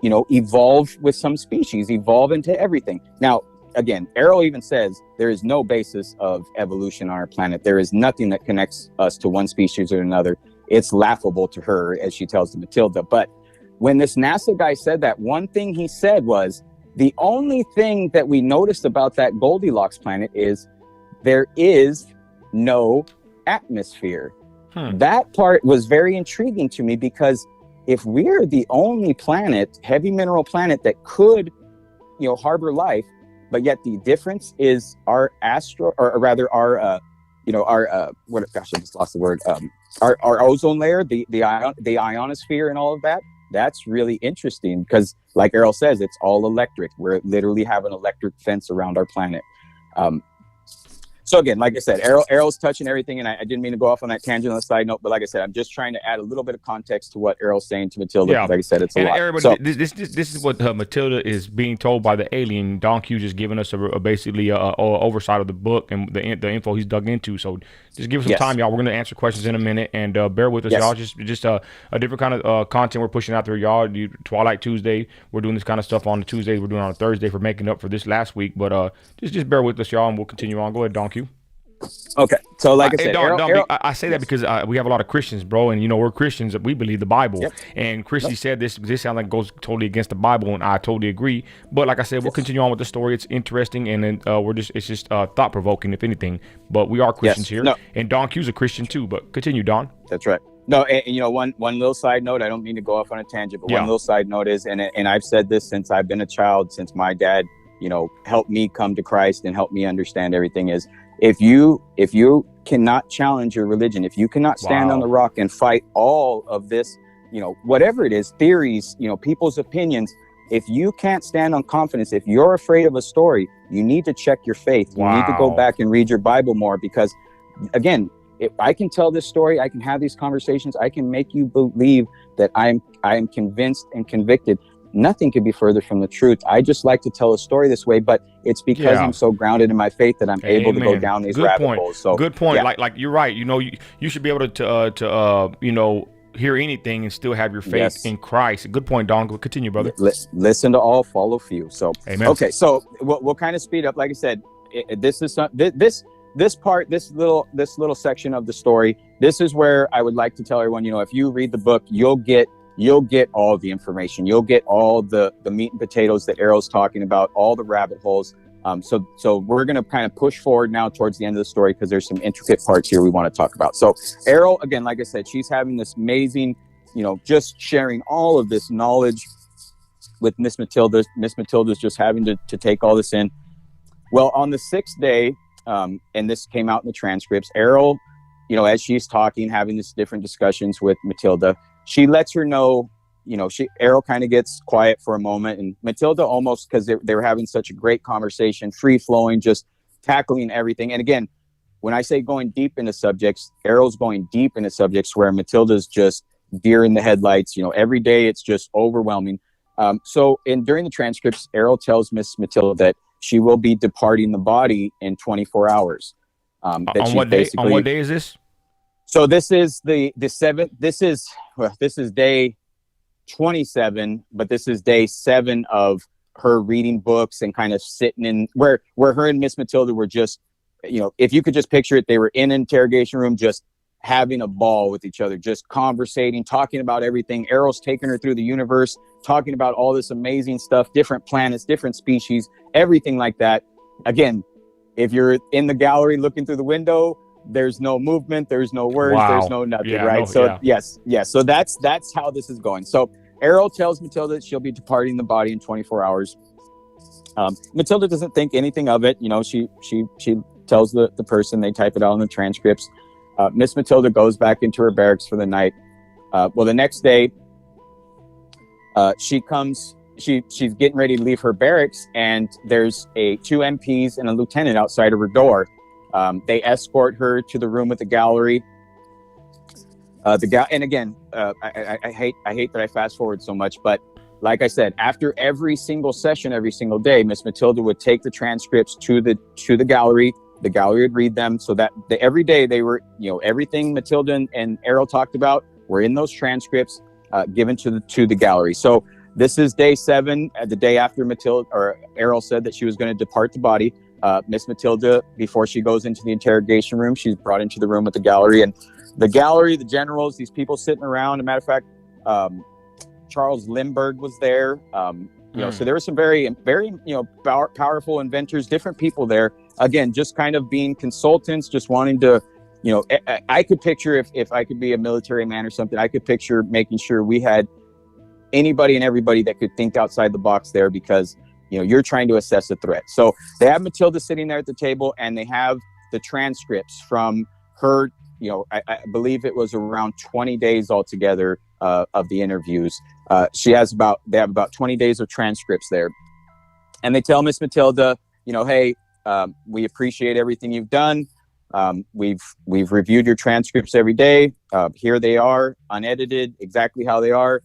evolve with some species, evolve into everything. Now, again, Errol even says there is no basis of evolution on our planet. There is nothing that connects us to one species or another. It's laughable to her, as she tells to Matilda. But when this NASA guy said that, one thing he said was, the only thing that we noticed about that Goldilocks planet is there is no atmosphere. That part was very intriguing to me, because if we're the only planet, heavy mineral planet, that could, harbor life, but yet the difference is our I just lost the word. Our ozone layer, the ionosphere, and all of that. That's really interesting, because, like Errol says, it's all electric. We're literally have an electric fence around our planet. So again, like I said, Errol's touching everything, and I didn't mean to go off on that tangent on the side note, but like I said, I'm just trying to add a little bit of context to what Errol's saying to Matilda. Like I said, it's a lot. Everybody, so, this is what Matilda is being told by the alien. Don Q just giving us basically a oversight of the book and the info he's dug into. So just give us some time, y'all. We're going to answer questions in a minute, and bear with us, y'all. Just a different kind of content we're pushing out there, y'all. Twilight Tuesday, we're doing this kind of stuff on the Tuesdays. We're doing on a Thursday for making up for this last week. But just bear with us, y'all, and we'll continue on. Go ahead, Don Q. Okay, so like I said, I say that because we have a lot of Christians, bro, and we're Christians. We believe the Bible, and Christy said this sounds like it goes totally against the Bible, and I totally agree. But like I said, we'll continue on with the story. It's interesting, and then it's just thought provoking, if anything. But we are Christians here, and Don Q's a Christian too. But continue, Don. That's right. No, and one little side note. I don't mean to go off on a tangent, but one little side note is, and I've said this since I've been a child, since my dad, helped me come to Christ and helped me understand everything, is if you cannot challenge your religion, if you cannot stand on the rock and fight all of this, whatever it is, theories, people's opinions, if you can't stand on confidence, if you're afraid of a story, you need to check your faith. You need to go back and read your Bible more, because again, if I can tell this story, I can have these conversations, I can make you believe that I am convinced and convicted. Nothing could be further from the truth. I just like to tell a story this way, but it's because I'm so grounded in my faith that I'm able to go down these rabbit holes. So good point. Like you're right. You should be able to hear anything and still have your faith in Christ. Good point, Don. Continue, brother. Listen to all, follow few. So amen. Okay, so we'll kind of speed up. Like I said, this is this part, this little section of the story. This is where I would like to tell everyone, if you read the book, you'll get all the information. You'll get all the meat and potatoes that Errol's talking about, all the rabbit holes. So we're going to kind of push forward now towards the end of the story, because there's some intricate parts here we want to talk about. So Errol, again, like I said, she's having this amazing, just sharing all of this knowledge with Miss Matilda. Miss Matilda's just having to take all this in. Well, on the sixth day, and this came out in the transcripts, Errol, as she's talking, having these different discussions with Matilda, she lets her know, Errol kind of gets quiet for a moment, and Matilda, almost because they were having such a great conversation, free flowing, just tackling everything. And again, when I say going deep into subjects, Errol's going deep into subjects where Matilda's just deer in the headlights. Every day it's just overwhelming. During the transcripts, Errol tells Miss Matilda that she will be departing the body in 24 hours. On what day is this? So this is the 7th. This is day 27, but this is day 7 of her reading books and kind of sitting in where her and Miss Matilda were just, if you could just picture it, they were in an interrogation room, just having a ball with each other, just conversating, talking about everything. Errol's taking her through the universe, talking about all this amazing stuff, different planets, different species, everything like that. Again, if you're in the gallery looking through the window, there's no movement, there's no words, there's no nothing, right? Yes. So that's how this is going. So Errol tells Matilda that she'll be departing the body in 24 hours. Matilda doesn't think anything of it. She tells the person, they type it out in the transcripts. Miss Matilda goes back into her barracks for the night. The next day, she she's getting ready to leave her barracks, and there's two MPs and a lieutenant outside of her door. They escort her to the room with the gallery. And again, I hate that I fast forward so much, but like I said, after every single session, every single day, Miss Matilda would take the transcripts to the gallery. The gallery would read them, so that every day they were, everything Matilda and Errol talked about were in those transcripts, given to the gallery. So this is day 7, the day after Errol said that she was going to depart the body. Miss Matilda, before she goes into the interrogation room, she's brought into the room with the gallery, and the gallery, the generals, these people sitting around. As a matter of fact, Charles Lindbergh was there. So there were some very, very, powerful inventors, different people there. Again, just kind of being consultants, just wanting to, I could picture if I could be a military man or something, I could picture making sure we had anybody and everybody that could think outside the box there, because, you're trying to assess a threat. So they have Matilda sitting there at the table, and they have the transcripts from her, I believe it was around 20 days altogether of the interviews. They have about 20 days of transcripts there. And they tell Miss Matilda, hey, we appreciate everything you've done. We've reviewed your transcripts every day. Here they are, unedited, exactly how they are.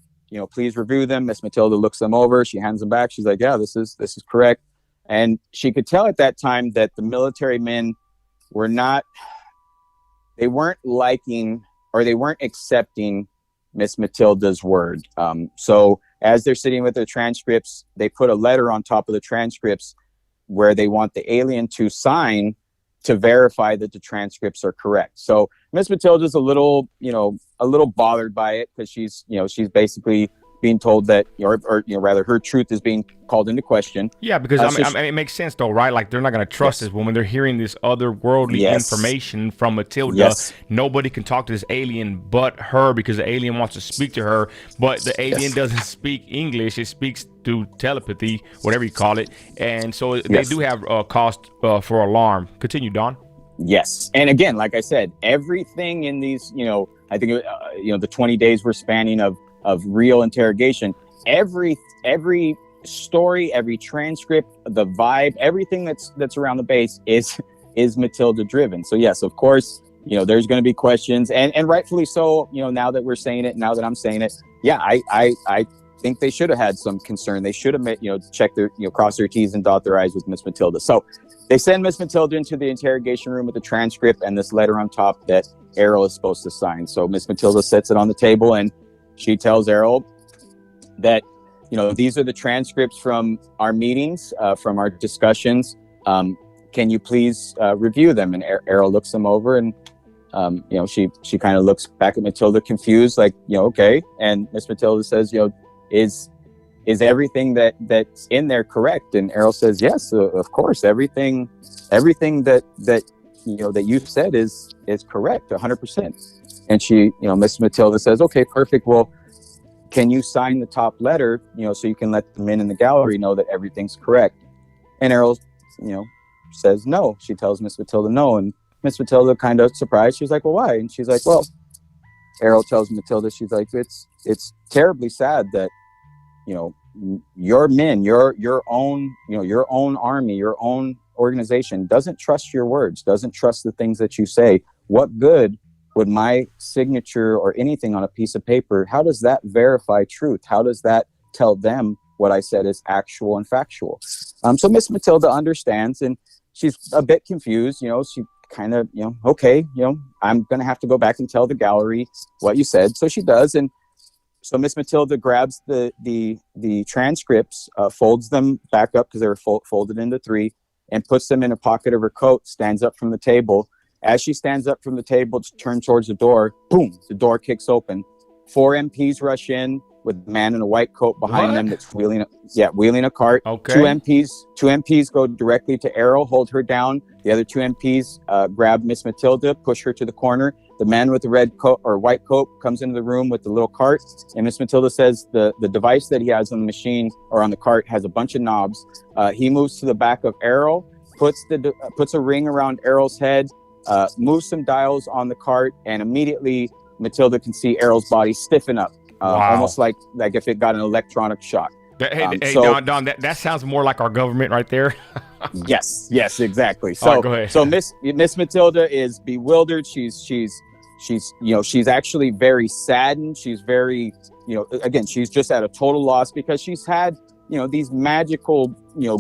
Please review them. Miss Matilda looks them over. She hands them back. She's like, yeah, this is correct. And she could tell at that time that the military men they weren't liking, or they weren't accepting Miss Matilda's word. So as they're sitting with their transcripts, they put a letter on top of the transcripts where they want the alien to sign to verify that the transcripts are correct. So Miss Matilda's a little bothered by it, because she's basically being told that, or rather, her truth is being called into question. Yeah, because it makes sense though, right? Like, they're not going to trust this woman. They're hearing this otherworldly information from Matilda. Yes. Nobody can talk to this alien but her, because the alien wants to speak to her, but the alien doesn't speak English. It speaks through telepathy, whatever you call it. And so they do have cause for alarm. Continue, Don. Yes. And again, like I said, everything in these, I think, the 20 days we're spanning of real interrogation, every story, every transcript, the vibe, everything that's around the base is Matilda driven. So yes, of course, there's going to be questions, and rightfully so. Now that we're saying it, now that I'm saying it, yeah, I think they should have had some concern. They should have checked their, cross their T's and dot their I's with Miss Matilda. So they send Miss Matilda into the interrogation room with the transcript and this letter on top that Errol is supposed to sign. So Miss Matilda sets it on the table, and she tells Errol that, these are the transcripts from our meetings, from our discussions. Can you please review them? And Errol looks them over, and, she kind of looks back at Matilda confused, like, okay. And Miss Matilda says, is everything that's in there correct? And Errol says, yes, of course. Everything that you said is correct, 100%. And she, Miss Matilda says, okay, perfect. Well, can you sign the top letter, so you can let the men in the gallery know that everything's correct? And Errol, says no. She tells Miss Matilda no. And Miss Matilda, kind of surprised, she's like, well, why? And she's like, well, Errol tells Matilda, she's like, it's terribly sad that, your men, your own army, your own organization doesn't trust your words, doesn't trust the things that you say. What good would my signature or anything on a piece of paper, how does that verify truth? How does that tell them what I said is actual and factual? So Miss Matilda understands, and she's a bit confused. She kind of, okay, I'm going to have to go back and tell the gallery what you said. So she does. And so Miss Matilda grabs the transcripts, folds them back up, because they were folded into 3, and puts them in a pocket of her coat, stands up from the table. As she stands up from the table to turn towards the door, boom, the door kicks open. 4 MPs rush in with a man in a white coat behind them that's wheeling a cart. Okay. 2 MPs go directly to Errol, hold her down. The other 2 MPs grab Miss Matilda, push her to the corner. The man with the red coat or white coat comes into the room with the little cart, and Miss Matilda says the device that he has on the machine or on the cart has a bunch of knobs. He moves to the back of Errol, puts a ring around Errol's head, moves some dials on the cart, and immediately Matilda can see Errol's body stiffen up, almost like if it got an electronic shock. Hey, So Don, that sounds more like our government right there. yes, exactly. All So right, go ahead. so Miss Matilda is bewildered. She's actually very saddened. She's very, again, she's just at a total loss because she's had, these magical,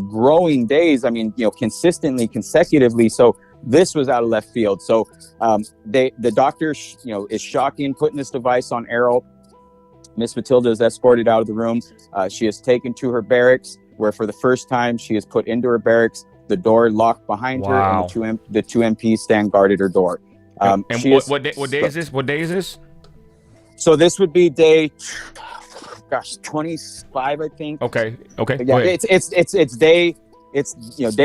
growing days. I mean, consistently, consecutively. So this was out of left field. So the doctor, is shocking, putting this device on Errol. Miss Matilda is escorted out of the room. She is taken to her barracks, where for the first time she is put into her barracks. The door locked behind her, and the two MPs stand guard at her door. And what day is this? What day is this? So this would be day, 25, I think. Okay. Yeah, it's day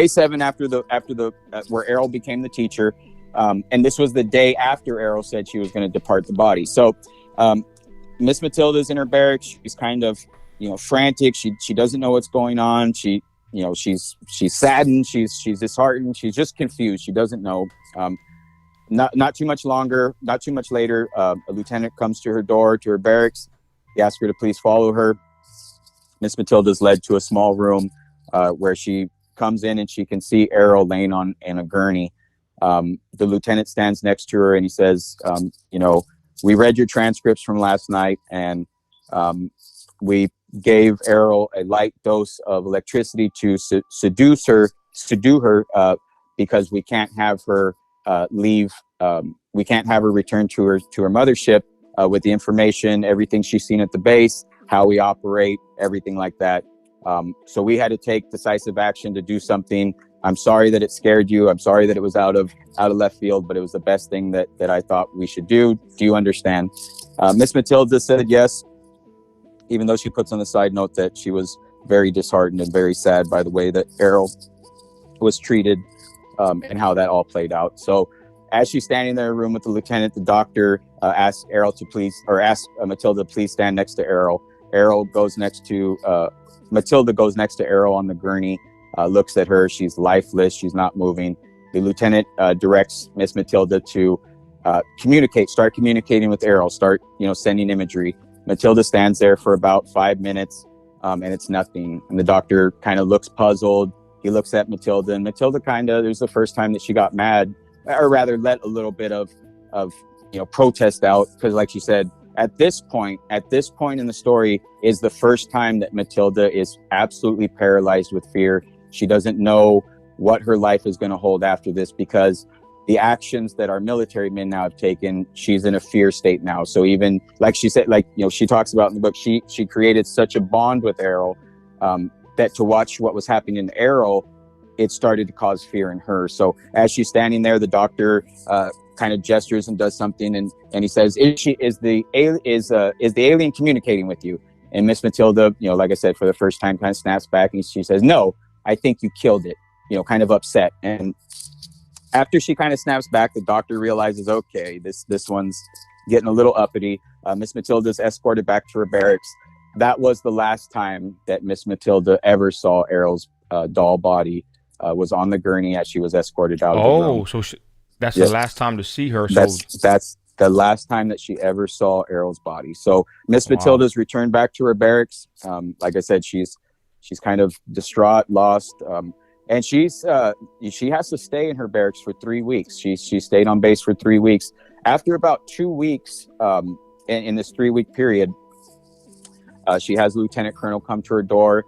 7 after the where Errol became the teacher, and this was the day after Errol said she was going to depart the body. So Miss Matilda's in her barracks. She's kind of, frantic. She doesn't know what's going on. She's saddened. She's disheartened. She's just confused. She doesn't know. Not too much later, a lieutenant comes to her door, to her barracks. He asks her to please follow her. Miss Matilda's led to a small room where she comes in and she can see Errol laying in a gurney. The lieutenant stands next to her and he says, we read your transcripts from last night, and we gave Errol a light dose of electricity to subdue her, because we can't have her leave. We can't have her return to her mothership with the information, everything she's seen at the base, how we operate, everything like that. So we had to take decisive action to do something. I'm sorry that it scared you. I'm sorry that it was out of left field, but it was the best thing that I thought we should do. Do you understand? Miss Matilda said yes, even though she puts on the side note that she was very disheartened and very sad by the way that Errol was treated, and how that all played out. So as she's standing there in a room with the lieutenant, the doctor asks Matilda to please stand next to Errol. Matilda goes next to Errol on the gurney, looks at her. She's lifeless. She's not moving. The lieutenant directs Miss Matilda to start communicating with Errol, start, sending imagery. Matilda stands there for about 5 minutes, and it's nothing. And the doctor kind of looks puzzled. He looks at Matilda, and Matilda it was the first time that she got mad, or rather let a little bit of protest out, because like she said, at this point in the story is the first time that Matilda is absolutely paralyzed with fear. She doesn't know what her life is going to hold after this, because the actions that our military men now have taken, she's in a fear state now. So even like she said, she talks about in the book, she created such a bond with Errol, that to watch what was happening to Errol, it started to cause fear in her. So as she's standing there, the doctor kind of gestures and does something, and he says, is the alien communicating with you? And Miss Matilda, like I said, for the first time kind of snaps back, and she says, no, I think you killed it, kind of upset. And after she kind of snaps back, the doctor realizes, okay, this one's getting a little uppity. Miss Matilda's escorted back to her barracks. That was the last time that Miss Matilda ever saw Errol's doll body, was on the gurney as she was escorted out of the room. Oh, so that's the last time to see her. So that's the last time that she ever saw Errol's body. So Miss Matilda's returned back to her barracks. Like I said, she's kind of distraught, lost, and she has to stay in her barracks for 3 weeks. She stayed on base for 3 weeks. After about 2 weeks, in this 3-week period, she has a lieutenant colonel come to her door.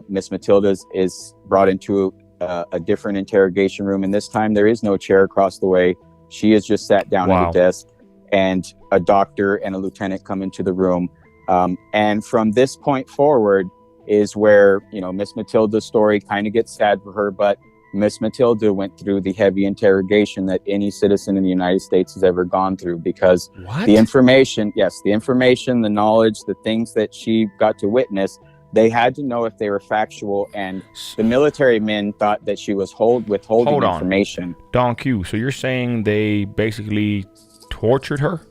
Miss Matilda is brought into a different interrogation room, and this time there is no chair across the way. She is just sat down at a desk, and a doctor and a lieutenant come into the room. And from this point forward is where, Miss Matilda's story kind of gets sad for her, but Miss Matilda went through the heavy interrogation that any citizen in the United States has ever gone through, because the information, the knowledge, the things that she got to witness, they had to know if they were factual, and the military men thought that she was withholding information. Don Q, so you're saying they basically tortured her?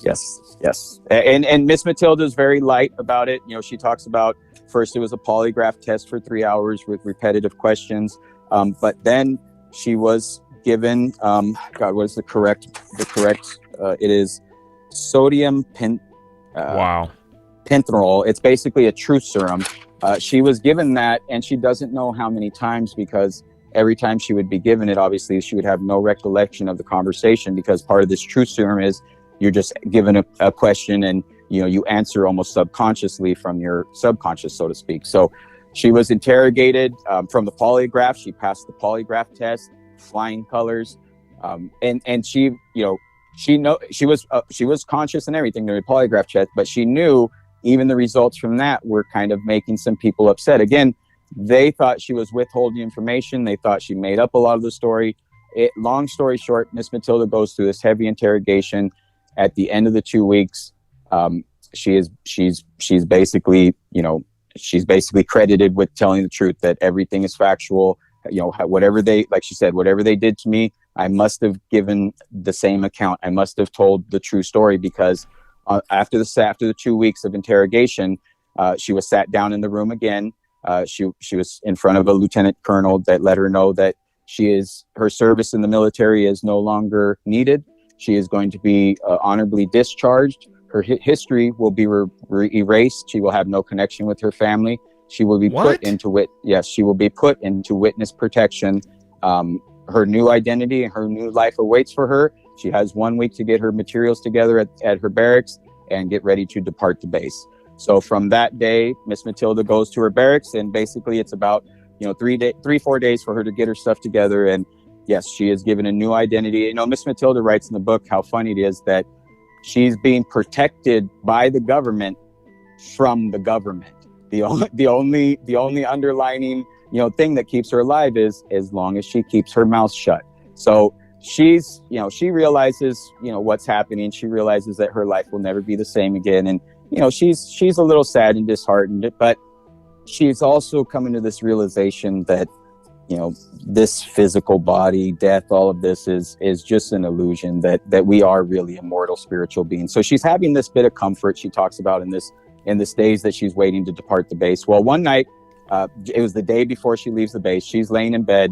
Yes. And Miss Matilda's very light about it. She talks about, first it was a polygraph test for 3 hours with repetitive questions. But then she was given, what is the correct, it is sodium pentothal. It's basically a truth serum. She was given that, and she doesn't know how many times, because every time she would be given it, obviously she would have no recollection of the conversation, because part of this truth serum is you're just given a question, and you answer almost subconsciously from your subconscious, so to speak. So she was interrogated from the polygraph. She passed the polygraph test, flying colors, and she was conscious and everything during the polygraph test, but she knew even the results from that were kind of making some people upset. Again, they thought she was withholding information. They thought she made up a lot of the story. Long story short, Miss Matilda goes through this heavy interrogation. At the end of the 2 weeks, she's basically credited with telling the truth, that everything is factual. Whatever they, like she said, whatever they did to me, I must have given the same account. I must have told the true story, because after the 2 weeks of interrogation, she was sat down in the room again. She was in front of a lieutenant colonel that let her know that her service in the military is no longer needed. She is going to be honorably discharged. Her history will be erased. She will have no connection with her family. She will be put into witness protection. Her new identity and her new life awaits for her. She has 1 week to get her materials together at her barracks and get ready to depart the base. So from that day, Miss Matilda goes to her barracks, and basically it's about 3-4 days for her to get her stuff together. And yes, she is given a new identity. Miss Matilda writes in the book how funny it is that she's being protected by the government from the government. The only underlining thing that keeps her alive is as long as she keeps her mouth shut. So she realizes what's happening. She realizes that her life will never be the same again, and she's a little sad and disheartened, but she's also coming to this realization that this physical body, death, all of this is just an illusion, that we are really immortal spiritual beings. So she's having this bit of comfort. She talks about in this days that she's waiting to depart the base. Well, one night, it was the day before she leaves the base. She's laying in bed,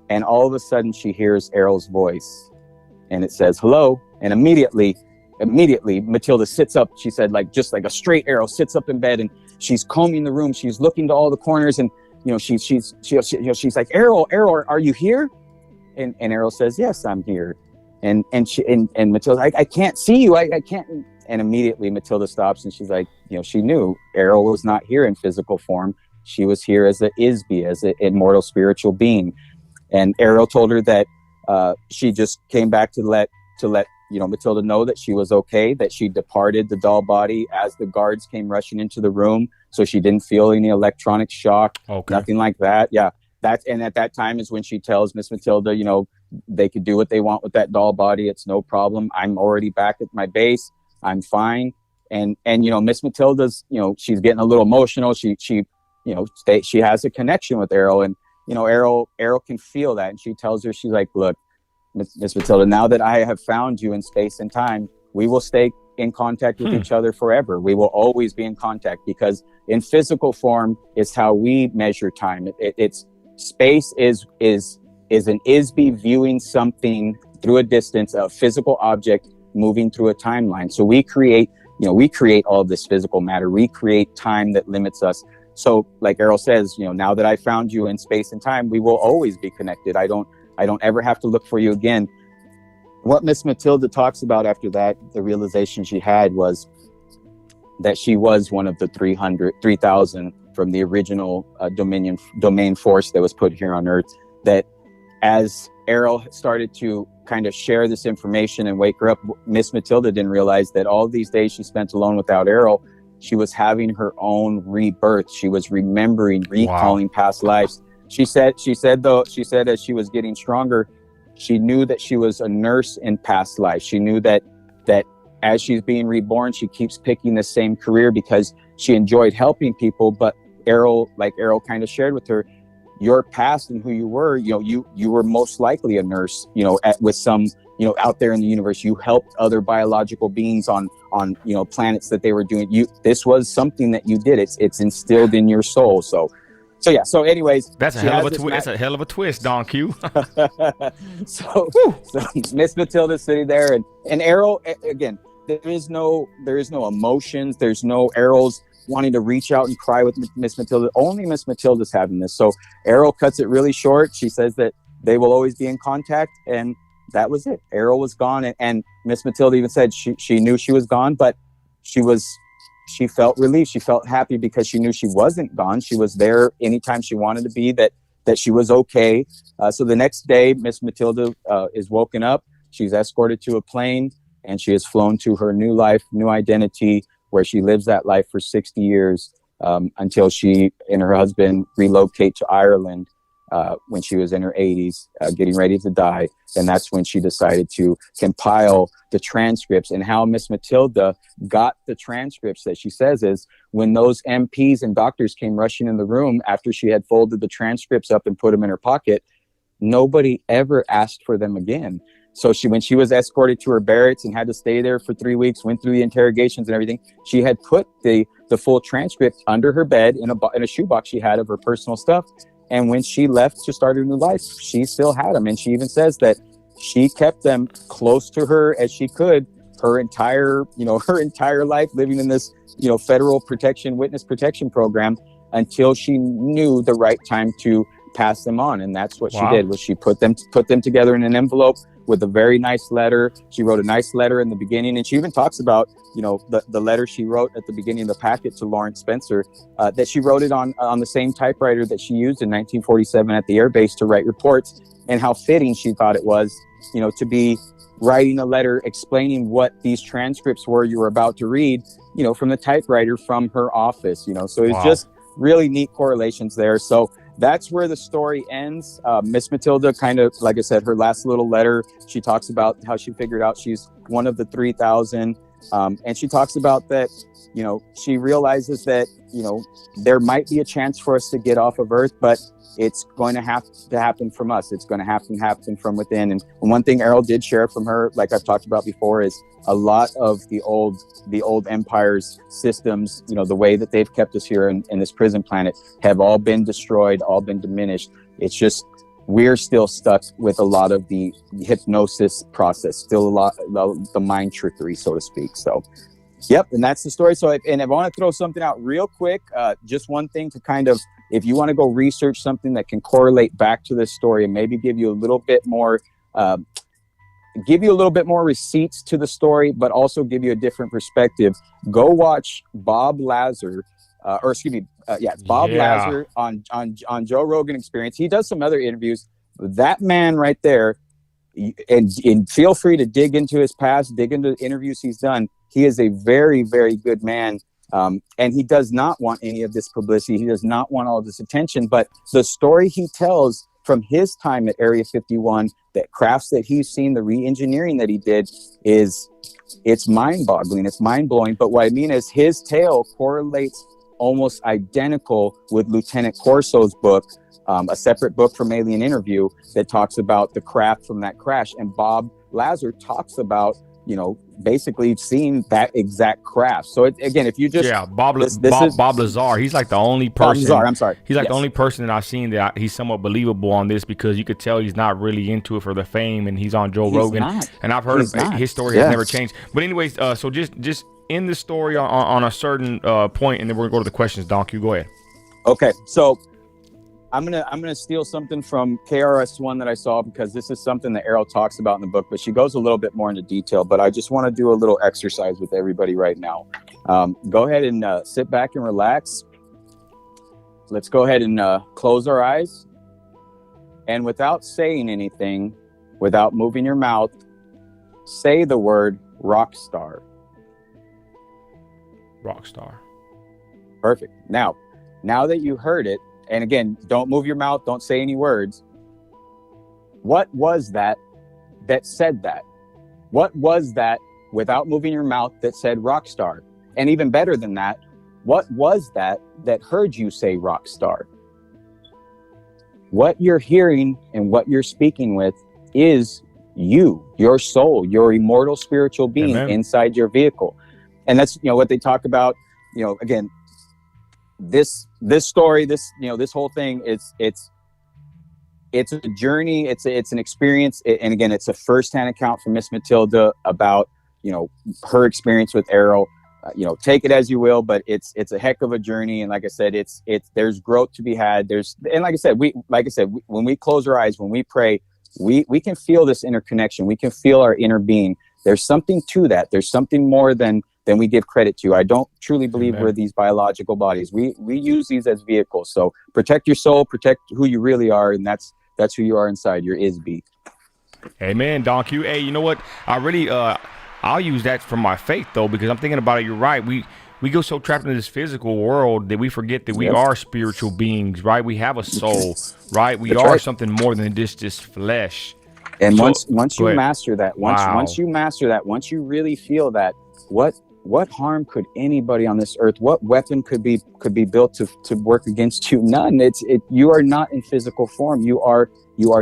and all of a sudden she hears Errol's voice, and it says, "Hello." And immediately Matilda sits up. She said, just like a straight arrow, sits up in bed, and she's combing the room. She's looking to all the corners, and she's like, Errol, are you here? And Errol says, "Yes, I'm here." And Matilda, I can't see you. I can't. And immediately Matilda stops, and she's like, she knew Errol was not here in physical form. She was here as an Isby, as an immortal spiritual being. And Errol told her that she just came back to let Matilda know that she was okay, that she departed the doll body as the guards came rushing into the room. So she didn't feel any electronic shock, nothing like that. Yeah. And at that time is when she tells Miss Matilda, they could do what they want with that doll body. It's no problem. I'm already back at my base. I'm fine. And Miss Matilda's, she's getting a little emotional. She has a connection with Errol, and, Errol can feel that. And she tells her, she's like, "Look, Miss Matilda, now that I have found you in space and time, we will stay in contact with each other forever. We will always be in contact, because in physical form is how we measure time. It's space is an Isby viewing something through a distance, a physical object moving through a timeline. So we create all of this physical matter. We create time that limits us. So like Errol says, now that I found you in space and time, we will always be connected. I don't ever have to look for you again." What Miss Matilda talks about after that, the realization she had was that she was one of the 3,000 from the original domain force that was put here on Earth. That as Errol started to kind of share this information and wake her up, Miss Matilda didn't realize that all these days she spent alone without Errol, she was having her own rebirth. She was recalling past lives. She said as she was getting stronger, she knew that she was a nurse in past life. She knew that as she's being reborn, she keeps picking the same career because she enjoyed helping people. But Errol kind of shared with her, your past and who you were, you were most likely a nurse, with some, out there in the universe. You helped other biological beings on planets that they were doing. This was something that you did. It's instilled in your soul. So anyways, that's a hell of a twist. That's a hell of a twist, Don Q. so Miss Matilda's sitting there, and Errol, again, there is no emotions. There's no Errol's, wanting to reach out and cry with Miss Matilda. Only Miss Matilda's having this. So Errol cuts it really short. She says that they will always be in contact, and that was it. Errol was gone, and Miss Matilda even said she knew she was gone, but she felt relieved. She felt happy because she knew she wasn't gone. She was there anytime she wanted to be, that she was okay. So the next day, Miss Matilda is woken up. She's escorted to a plane, and she is flown to her new life, new identity, where she lives that life for 60 years until she and her husband relocate to Ireland when she was in her 80s, getting ready to die. And that's when she decided to compile the transcripts. And how Miss Matilda got the transcripts, that she says, is when those MPs and doctors came rushing in the room after she had folded the transcripts up and put them in her pocket, nobody ever asked for them again. So when she was escorted to her barracks and had to stay there for 3 weeks, went through the interrogations and everything, she had put the full transcript under her bed in a shoebox she had of her personal stuff. And when she left to start her new life, she still had them. And she even says that she kept them close to her as she could her entire life, living in this, federal witness protection program, until she knew the right time to pass them on. And that's what she did, was she put them together in an envelope with a very nice letter. She wrote a nice letter in the beginning, and she even talks about, the letter she wrote at the beginning of the packet to Lawrence Spencer, that she wrote it on the same typewriter that she used in 1947 at the air base to write reports, and how fitting she thought it was, to be writing a letter explaining what these transcripts were you were about to read, from the typewriter from her office, so it's just really neat correlations there. So that's where the story ends. Miss Matilda kind of, like I said, her last little letter, she talks about how she figured out she's one of the 3,000. And she talks about that, she realizes that, there might be a chance for us to get off of Earth, but it's going to have to happen from us. It's going to have to happen from within. And one thing Errol did share from her, like I've talked about before, is a lot of the old empire's systems, the way that they've kept us here in this prison planet, have all been destroyed, all been diminished. It's just, we're still stuck with a lot of the hypnosis process, still a lot of the mind trickery, so to speak. So, yep, and that's the story. So, and I want to throw something out real quick, just one thing to kind of, if you want to go research something that can correlate back to this story and maybe give you a little bit more receipts to the story, but also give you a different perspective, go watch Bob Lazar, Lazar on Joe Rogan Experience. He does some other interviews. That man right there, and feel free to dig into his past, dig into the interviews he's done. He is a very, very good man. And he does not want any of this publicity. He does not want all this attention. But the story he tells from his time at Area 51, that crafts that he's seen, the re-engineering that he did, it's mind-boggling. It's mind-blowing. But what I mean is his tale correlates almost identical with Lieutenant Corso's book, a separate book from Alien Interview, that talks about the craft from that crash. And Bob Lazar talks about, basically seeing that exact craft. So again, if you just Bob Lazar, he's like the only person. Bob Lazar, I'm sorry. He's like the only person that I've seen that he's somewhat believable on this, because you could tell he's not really into it for the fame, and he's on Joe Rogan, and I've heard his story has never changed. But anyways, so just end the story on a certain point, and then we're gonna go to the questions. Donk, you go ahead. Okay, so I'm gonna steal something from KRS-One that I saw, because this is something that Errol talks about in the book, but she goes a little bit more into detail. But I just want to do a little exercise with everybody right now. Go ahead and sit back and relax. Let's go ahead and close our eyes. And without saying anything, without moving your mouth, say the word rock star. Rock star. Perfect. Now that you heard it, and again, don't move your mouth, don't say any words. What was that said that? What was that, without moving your mouth, that said rock star? And even better than that, what was that heard you say rock star? What you're hearing and what you're speaking with is you, your soul, your immortal spiritual being. Amen. Inside your vehicle. And that's, what they talk about, again, this story, this whole thing, it's a journey, it's an experience, and again, it's a first-hand account from Miss Matilda about her experience with Errol. take it as you will, but it's a heck of a journey. And like I said, there's growth to be had. And like I said, when we close our eyes, when we pray, we can feel this interconnection. We can feel our inner being. There's something to that. There's something more than we give credit to. I don't truly believe we're these biological bodies. We use these as vehicles. So protect your soul, protect who you really are, and that's who you are inside. Your is-be. Amen, Don Q. Hey, you know what? I really I'll use that for my faith though, because I'm thinking about it. You're right. We go so trapped in this physical world that we forget that we are spiritual beings, right? We have a soul, right? We are something more than just flesh. And once you master that, once you master that, once you really feel that, what harm could anybody on this earth, what weapon could be built to work against you? None. You are not in physical form. You are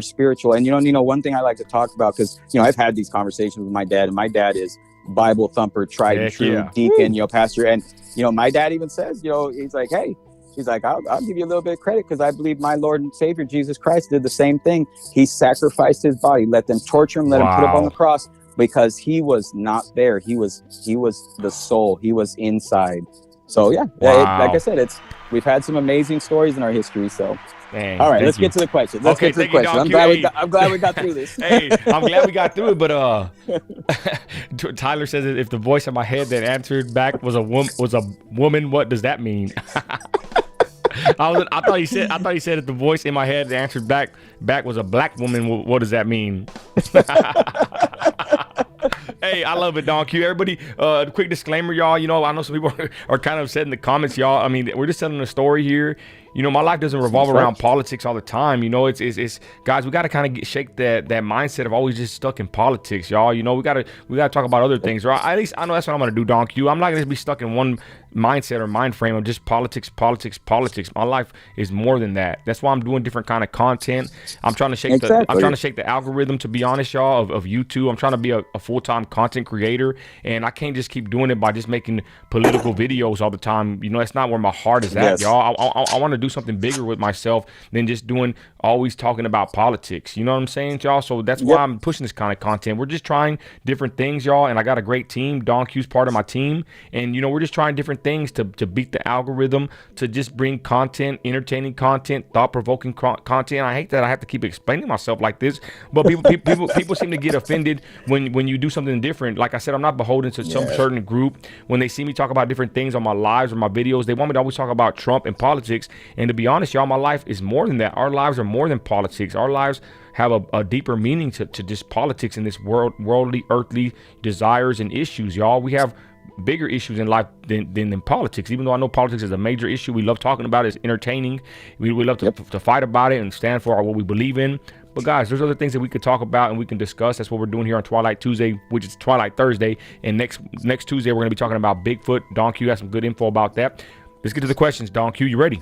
spiritual. And one thing I like to talk about, because I've had these conversations with my dad, and my dad is Bible thumper, tried and true deacon, pastor. And my dad even says, he's like, hey, I'll give you a little bit of credit, because I believe my Lord and Savior Jesus Christ did the same thing. He sacrificed his body, let them torture him, let him put him on the cross, because he was not there. He was the soul. He was inside. So like I said, we've had some amazing stories in our history. So dang, all right, let's get to the question. I'm glad we got through this. Hey, I'm glad we got through it. But Tyler says that if the voice in my head that answered back was a woman, what does that mean? I thought he said if the voice in my head that answered back was a black woman, what does that mean? Hey, I love it, Don Q. Everybody, quick disclaimer, y'all. I know some people are kind of upset in the comments, y'all. I mean, we're just telling a story here. My life doesn't revolve around politics all the time. It's guys, we got to kind of shake that mindset of always just stuck in politics, y'all. We got to talk about other things, right? At least I know that's what I'm going to do, Don Q. I'm not going to be stuck in one mindset or mind frame of just politics. My life is more than that. That's why I'm doing different kind of content. I'm trying to shake the algorithm, to be honest, y'all, of YouTube. I'm trying to be a full-time content creator, and I can't just keep doing it by just making political videos all the time. That's not where my heart is at, y'all. I want to do something bigger with myself than just always talking about politics. You know what I'm saying, y'all? So that's why I'm pushing this kind of content. We're just trying different things, y'all, and I got a great team. Don Q's part of my team, and we're just trying different things to beat the algorithm, to just bring content, entertaining content, thought-provoking content. I hate that I have to keep explaining myself like this, but people seem to get offended when you do something different. Like I said, I'm not beholden to some certain group. When they see me talk about different things on my lives or my videos, they want me to always talk about Trump and politics. And to be honest, y'all, my life is more than that. Our lives are more than politics. Our lives have a deeper meaning to just politics in this worldly, earthly desires and issues, y'all. We have bigger issues in life than politics. Even though I know politics is a major issue, we love talking about it. It's entertaining. We love to fight about it and stand for what we believe in. But guys, there's other things that we could talk about and we can discuss. That's what we're doing here on Twilight Tuesday, which is Twilight Thursday. And next Tuesday, we're going to be talking about Bigfoot. Don Q has some good info about that. Let's get to the questions. Don Q, you ready?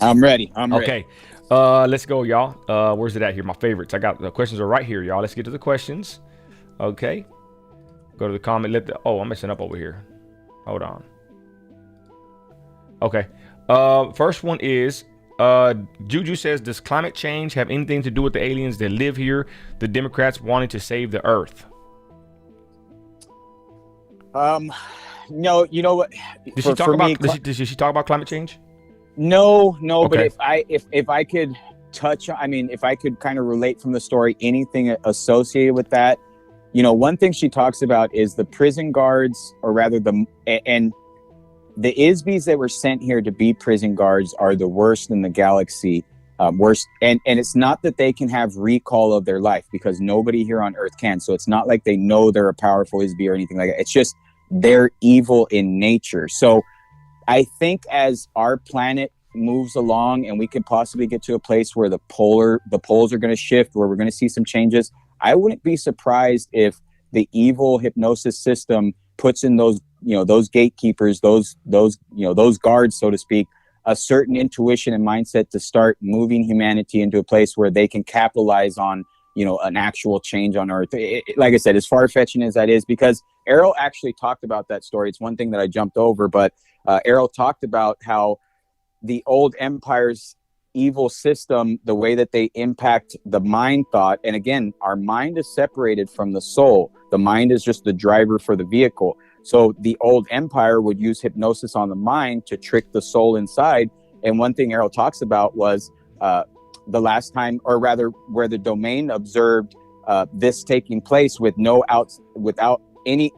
I'm ready. Okay. Let's go, y'all. Where's it at here? My favorites. I got the questions are right here, y'all. Let's get to the questions. Okay. Go to the comment. I'm messing up over here. Hold on. Okay. First one is Juju says, does climate change have anything to do with the aliens that live here? The Democrats wanting to save the Earth. No. You know what? Did she talk about climate change? No. Okay. But if I could touch, if I could kind of relate from the story anything associated with that. One thing she talks about is the prison guards, or rather the Isbies that were sent here to be prison guards are the worst in the galaxy. Worst. And it's not that they can have recall of their life, because nobody here on Earth can. So it's not like they know they're a powerful Isbie or anything like that. It's just they're evil in nature. So I think as our planet moves along and we could possibly get to a place where the poles are going to shift, where we're going to see some changes, I wouldn't be surprised if the evil hypnosis system puts in those gatekeepers, those guards, so to speak, a certain intuition and mindset to start moving humanity into a place where they can capitalize on, an actual change on Earth. Like I said, as far-fetching as that is, because Errol actually talked about that story. It's one thing that I jumped over, but Errol talked about how the old empire's evil system, the way that they impact the mind thought. And again, our mind is separated from the soul. The mind is just the driver for the vehicle. So the old empire would use hypnosis on the mind to trick the soul inside. And one thing Errol talks about was the last time, or rather where the domain observed this taking place with without any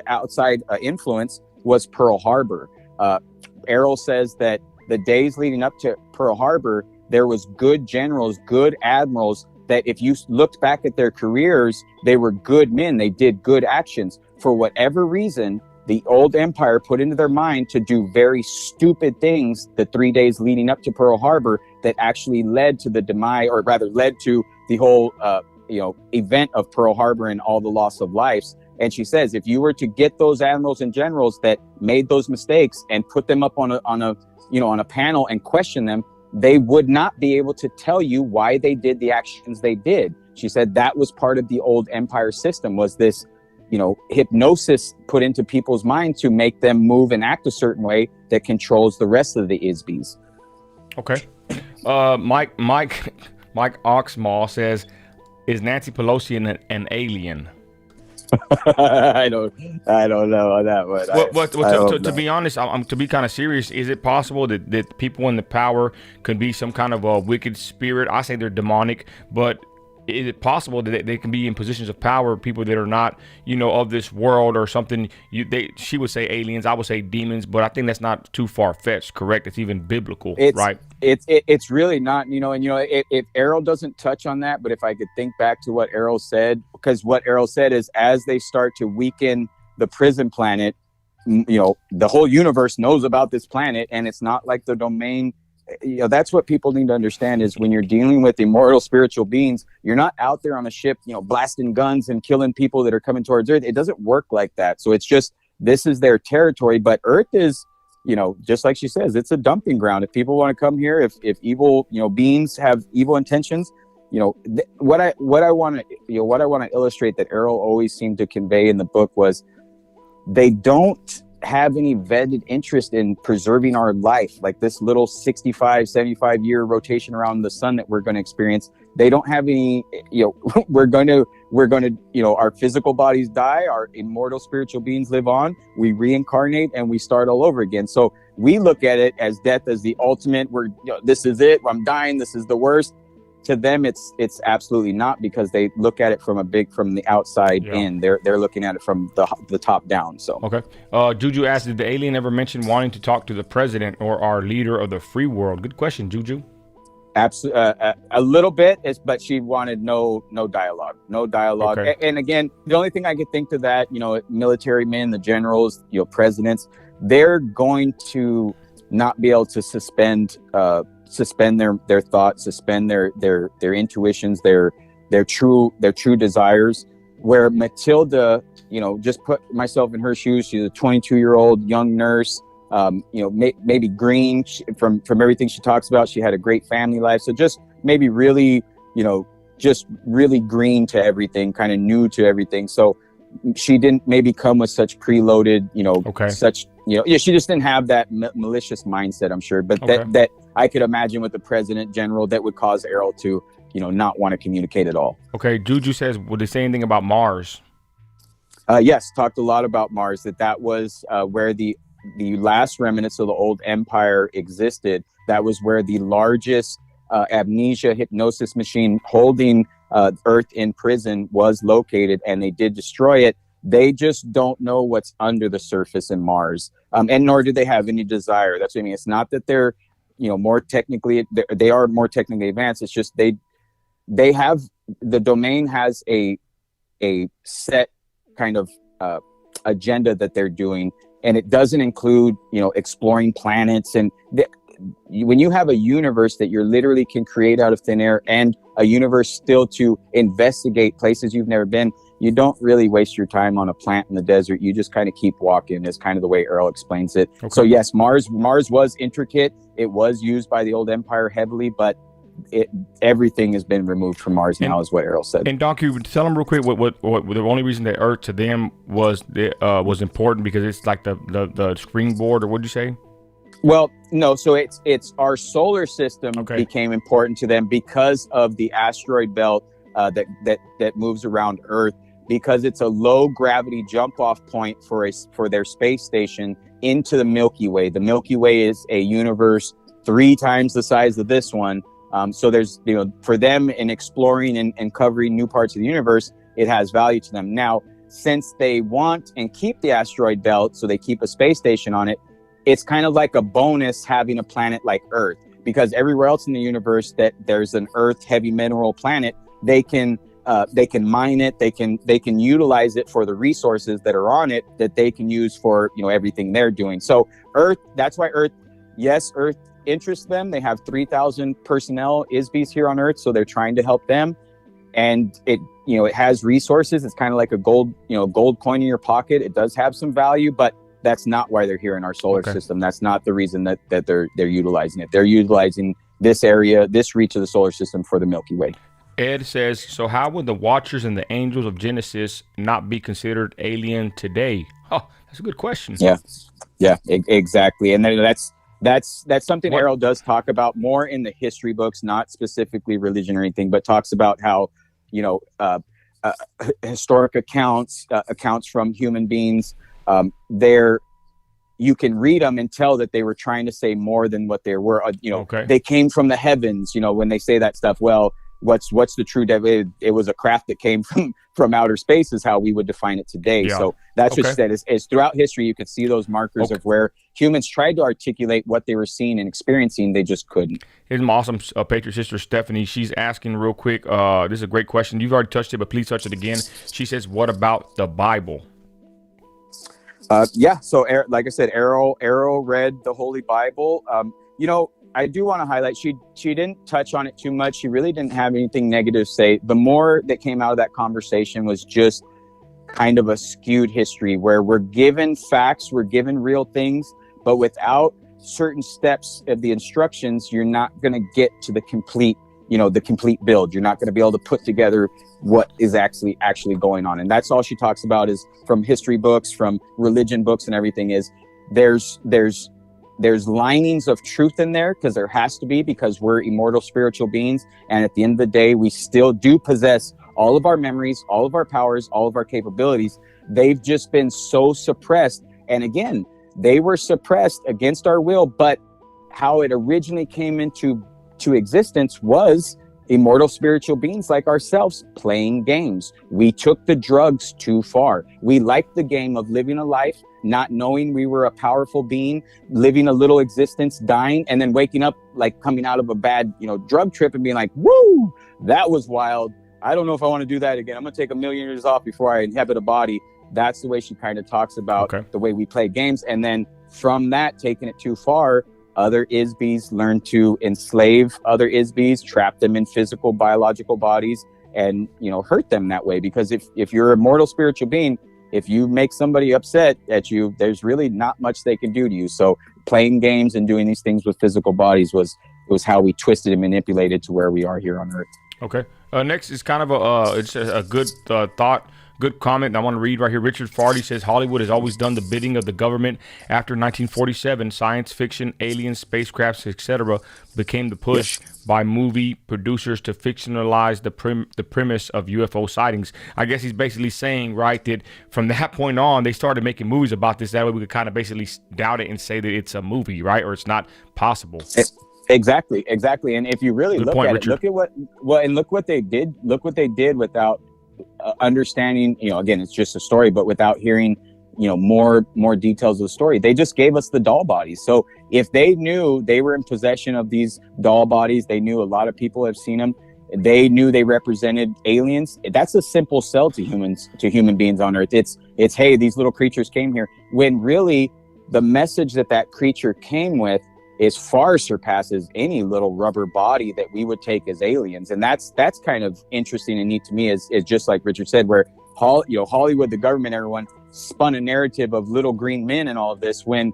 outside influence, was Pearl Harbor. Errol says that the days leading up to Pearl Harbor, there was good generals, good admirals, that if you looked back at their careers, they were good men. They did good actions. For whatever reason, the old empire put into their mind to do very stupid things the 3 days leading up to Pearl Harbor that actually led to the demise, or rather led to the whole event of Pearl Harbor and all the loss of lives. And she says, if you were to get those admirals and generals that made those mistakes and put them up on a panel and question them, they would not be able to tell you why they did the actions they did. She said that was part of the old empire system, was this, hypnosis put into people's minds to make them move and act a certain way that controls the rest of the ISBs. Okay. Mike Oxmall says, is Nancy Pelosi an alien? I don't know on that one. To be honest, I'm to be kind of serious. Is it possible that people in the power could be some kind of a wicked spirit? I say they're demonic, but is it possible that they can be in positions of power, people that are not, of this world or something? She would say aliens, I would say demons, but I think that's not too far fetched. Correct? It's even biblical, right? It's really not, if Errol doesn't touch on that, but if I could think back to what Errol said, because what Errol said is, as they start to weaken the prison planet, the whole universe knows about this planet, and it's not like the domain. That's what people need to understand, is when you're dealing with immortal spiritual beings, you're not out there on a ship, blasting guns and killing people that are coming towards Earth. It doesn't work like that. So it's just, this is their territory, but Earth is, just like she says, it's a dumping ground. If people want to come here, if evil, beings have evil intentions, what I want to illustrate that Errol always seemed to convey in the book was, they don't have any vetted interest in preserving our life, like this little 65, 75 year rotation around the sun that we're going to experience. They don't have any, we're going to, our physical bodies die, our immortal spiritual beings live on, we reincarnate and we start all over again. So we look at it as death as the ultimate, this is it, I'm dying, this is the worst. To them, it's absolutely not, because they look at it from the outside in. They're looking at it from the top down. So okay. Juju asked, did the alien ever mention wanting to talk to the president or our leader of the free world? Good question, Juju. Absolutely, a little bit, but she wanted no dialogue. Okay. And again, the only thing I could think to that, military men, the generals, presidents, they're going to not be able to suspend their thoughts, suspend their intuitions, their true desires. Where Matilda, just put myself in her shoes. She's a 22-year-old young nurse, maybe green from everything she talks about. She had a great family life. So just maybe really, just really green to everything, kind of new to everything. So she didn't maybe come with such preloaded, she just didn't have that malicious mindset, I'm sure. But that I could imagine with the president general, that would cause Errol to, not want to communicate at all. Okay. Juju says, would they say anything about Mars? Yes. Talked a lot about Mars, that was where the last remnants of the old empire existed. That was where the largest amnesia hypnosis machine holding Earth in prison was located, and they did destroy it. They just don't know what's under the surface in Mars, and nor do they have any desire. That's what I mean. It's not that they're, more technically, they are more technically advanced. It's just they have, the domain has a set kind of agenda that they're doing, and it doesn't include, exploring planets. And when you have a universe that you're literally can create out of thin air, and a universe still to investigate places you've never been, you don't really waste your time on a plant in the desert. You just kind of keep walking, is kind of the way Earl explains it. Okay. So yes, Mars was intricate. It was used by the old empire heavily, but everything has been removed from Mars now, is what Errol said. And Donkey, tell them real quick what the only reason that Earth to them was important, because it's like the springboard, or what'd you say? Well, no. So it's our solar system became important to them because of the asteroid belt that moves around Earth. because it's a low gravity jump off point for their space station into the Milky Way. The Milky Way is a universe 3 times the size of this one. So there's, for them in exploring and covering new parts of the universe, it has value to them. Now, since they want and keep the asteroid belt, so they keep a space station on it, it's kind of like a bonus having a planet like Earth, because everywhere else in the universe that there's an Earth heavy mineral planet, they can mine it, they can utilize it for the resources that are on it that they can use for everything they're doing. So Earth, that's why Earth interests them. They have 3,000 personnel ISBs here on Earth, so they're trying to help them. And it has resources. It's kind of like a gold coin in your pocket. It does have some value, but that's not why they're here in our solar system. That's not the reason that they're utilizing it. They're utilizing this area, this reach of the solar system for the Milky Way. Ed says, so how would the Watchers and the Angels of Genesis not be considered alien today? Oh, that's a good question. Yeah, exactly. And then that's something Errol does talk about more in the history books, not specifically religion or anything, but talks about how, historic accounts from human beings, you can read them and tell that they were trying to say more than what they were. They came from the heavens, when they say that stuff. Well, what's the true it was a craft that came from outer space is how we would define it today. So that's what she said is throughout history you could see those markers of where humans tried to articulate what they were seeing and experiencing, they just couldn't. Here's my awesome Patriot sister Stephanie. She's asking real quick, this is a great question, you've already touched it, but please touch it again. She says, what about the Bible? So like I said, Errol read the Holy Bible. I do want to highlight, she didn't touch on it too much. She really didn't have anything negative to say. The more that came out of that conversation was just kind of a skewed history where we're given facts, we're given real things, but without certain steps of the instructions, you're not going to get to the complete build. You're not going to be able to put together what is actually going on. And that's all she talks about is from history books, from religion books and everything is there's linings of truth in there, because there has to be, because we're immortal spiritual beings. And at the end of the day, we still do possess all of our memories, all of our powers, all of our capabilities. They've just been so suppressed. And again, they were suppressed against our will, but how it originally came into existence was immortal spiritual beings like ourselves playing games. We took the drugs too far. We liked the game of living a life, not knowing we were a powerful being, living a little existence, dying, and then waking up like coming out of a bad, drug trip and being like, woo, that was wild. I don't know if I want to do that again. I'm going to take 1,000,000 years off before I inhabit a body. That's the way she kind of talks about the way we play games. And then from that, taking it too far, other ISBs learn to enslave other ISBs, trap them in physical, biological bodies, and, hurt them that way. Because if you're a mortal spiritual being, if you make somebody upset at you, there's really not much they can do to you. So playing games and doing these things with physical bodies was how we twisted and manipulated to where we are here on Earth. Okay. Next is kind of a good thought. Good comment I want to read right here. Richard Fardy says, Hollywood has always done the bidding of the government. After 1947, science fiction, aliens, spacecrafts, etc. became the push by movie producers to fictionalize the premise of UFO sightings. I guess he's basically saying, right, that from that point on, they started making movies about this. That way we could kind of basically doubt it and say that it's a movie, right? Or it's not possible. Exactly. And if you really look at it, look what they did. Look what they did without understanding, again, it's just a story, but without hearing, more details of the story. They just gave us the doll bodies. So if they knew they were in possession of these doll bodies, they knew a lot of people have seen them. They knew they represented aliens. That's a simple sell to human beings on Earth. It's, hey, these little creatures came here, when really the message that creature came with is far surpasses any little rubber body that we would take as aliens. And that's kind of interesting and neat to me, is just like Richard said, where Hollywood, the government, everyone spun a narrative of little green men and all of this, when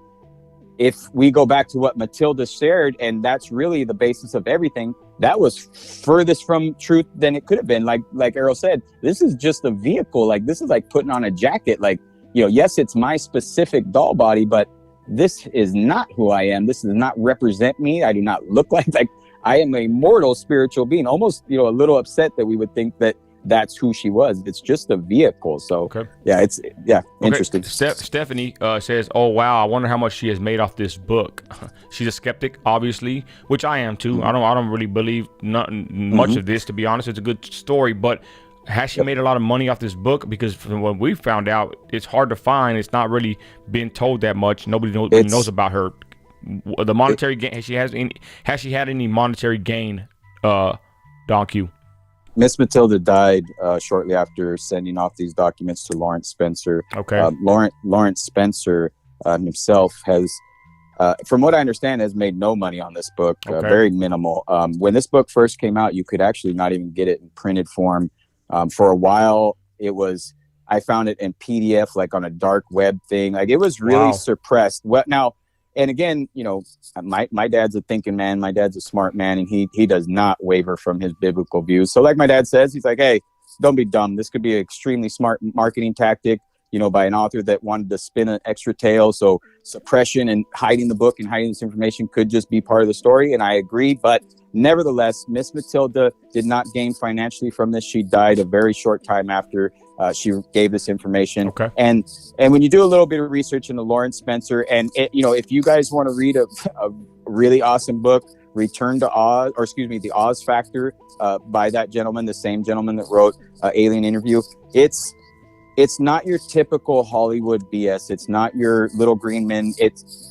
if we go back to what Matilda shared, and that's really the basis of everything, that was furthest from truth than it could have been. Like Errol said, this is just a vehicle. Like, this is like putting on a jacket. Like, yes, it's my specific doll body, but this is not who I am. This does not represent me. I do not look like I am a mortal spiritual being. Almost, a little upset that we would think that that's who she was. It's just a vehicle. So Okay. interesting. Stephanie says, "Oh wow, I wonder how much she has made off this book." She's a skeptic, obviously, which I am too. I don't really believe much of this, to be honest. It's a good story, but has she made a lot of money off this book? Because from what we found out, it's hard to find. It's not really been told that much. Nobody knows about her. The monetary gain. Has she had any monetary gain? Don Q. Miss Matilda died shortly after sending off these documents to Lawrence Spencer. Okay. Lawrence Spencer himself has, from what I understand, has made no money on this book. Okay. Very minimal. When this book first came out, you could actually not even get it in printed form. For a while, I found it in PDF, like on a dark web thing. Like, it was really suppressed. And again, my dad's a thinking man. My dad's a smart man, and he does not waver from his biblical views. So like my dad says, he's like, hey, don't be dumb. This could be an extremely smart marketing tactic, by an author that wanted to spin an extra tale. So suppression and hiding the book and hiding this information could just be part of the story. And I agree. But nevertheless, Miss Matilda did not gain financially from this. She died a very short time after she gave this information. Okay. And when you do a little bit of research into Lawrence Spencer, and if you guys want to read a really awesome book, The Oz Factor, by that gentleman, the same gentleman that wrote Alien Interview. It's not your typical Hollywood BS. It's not your little green men.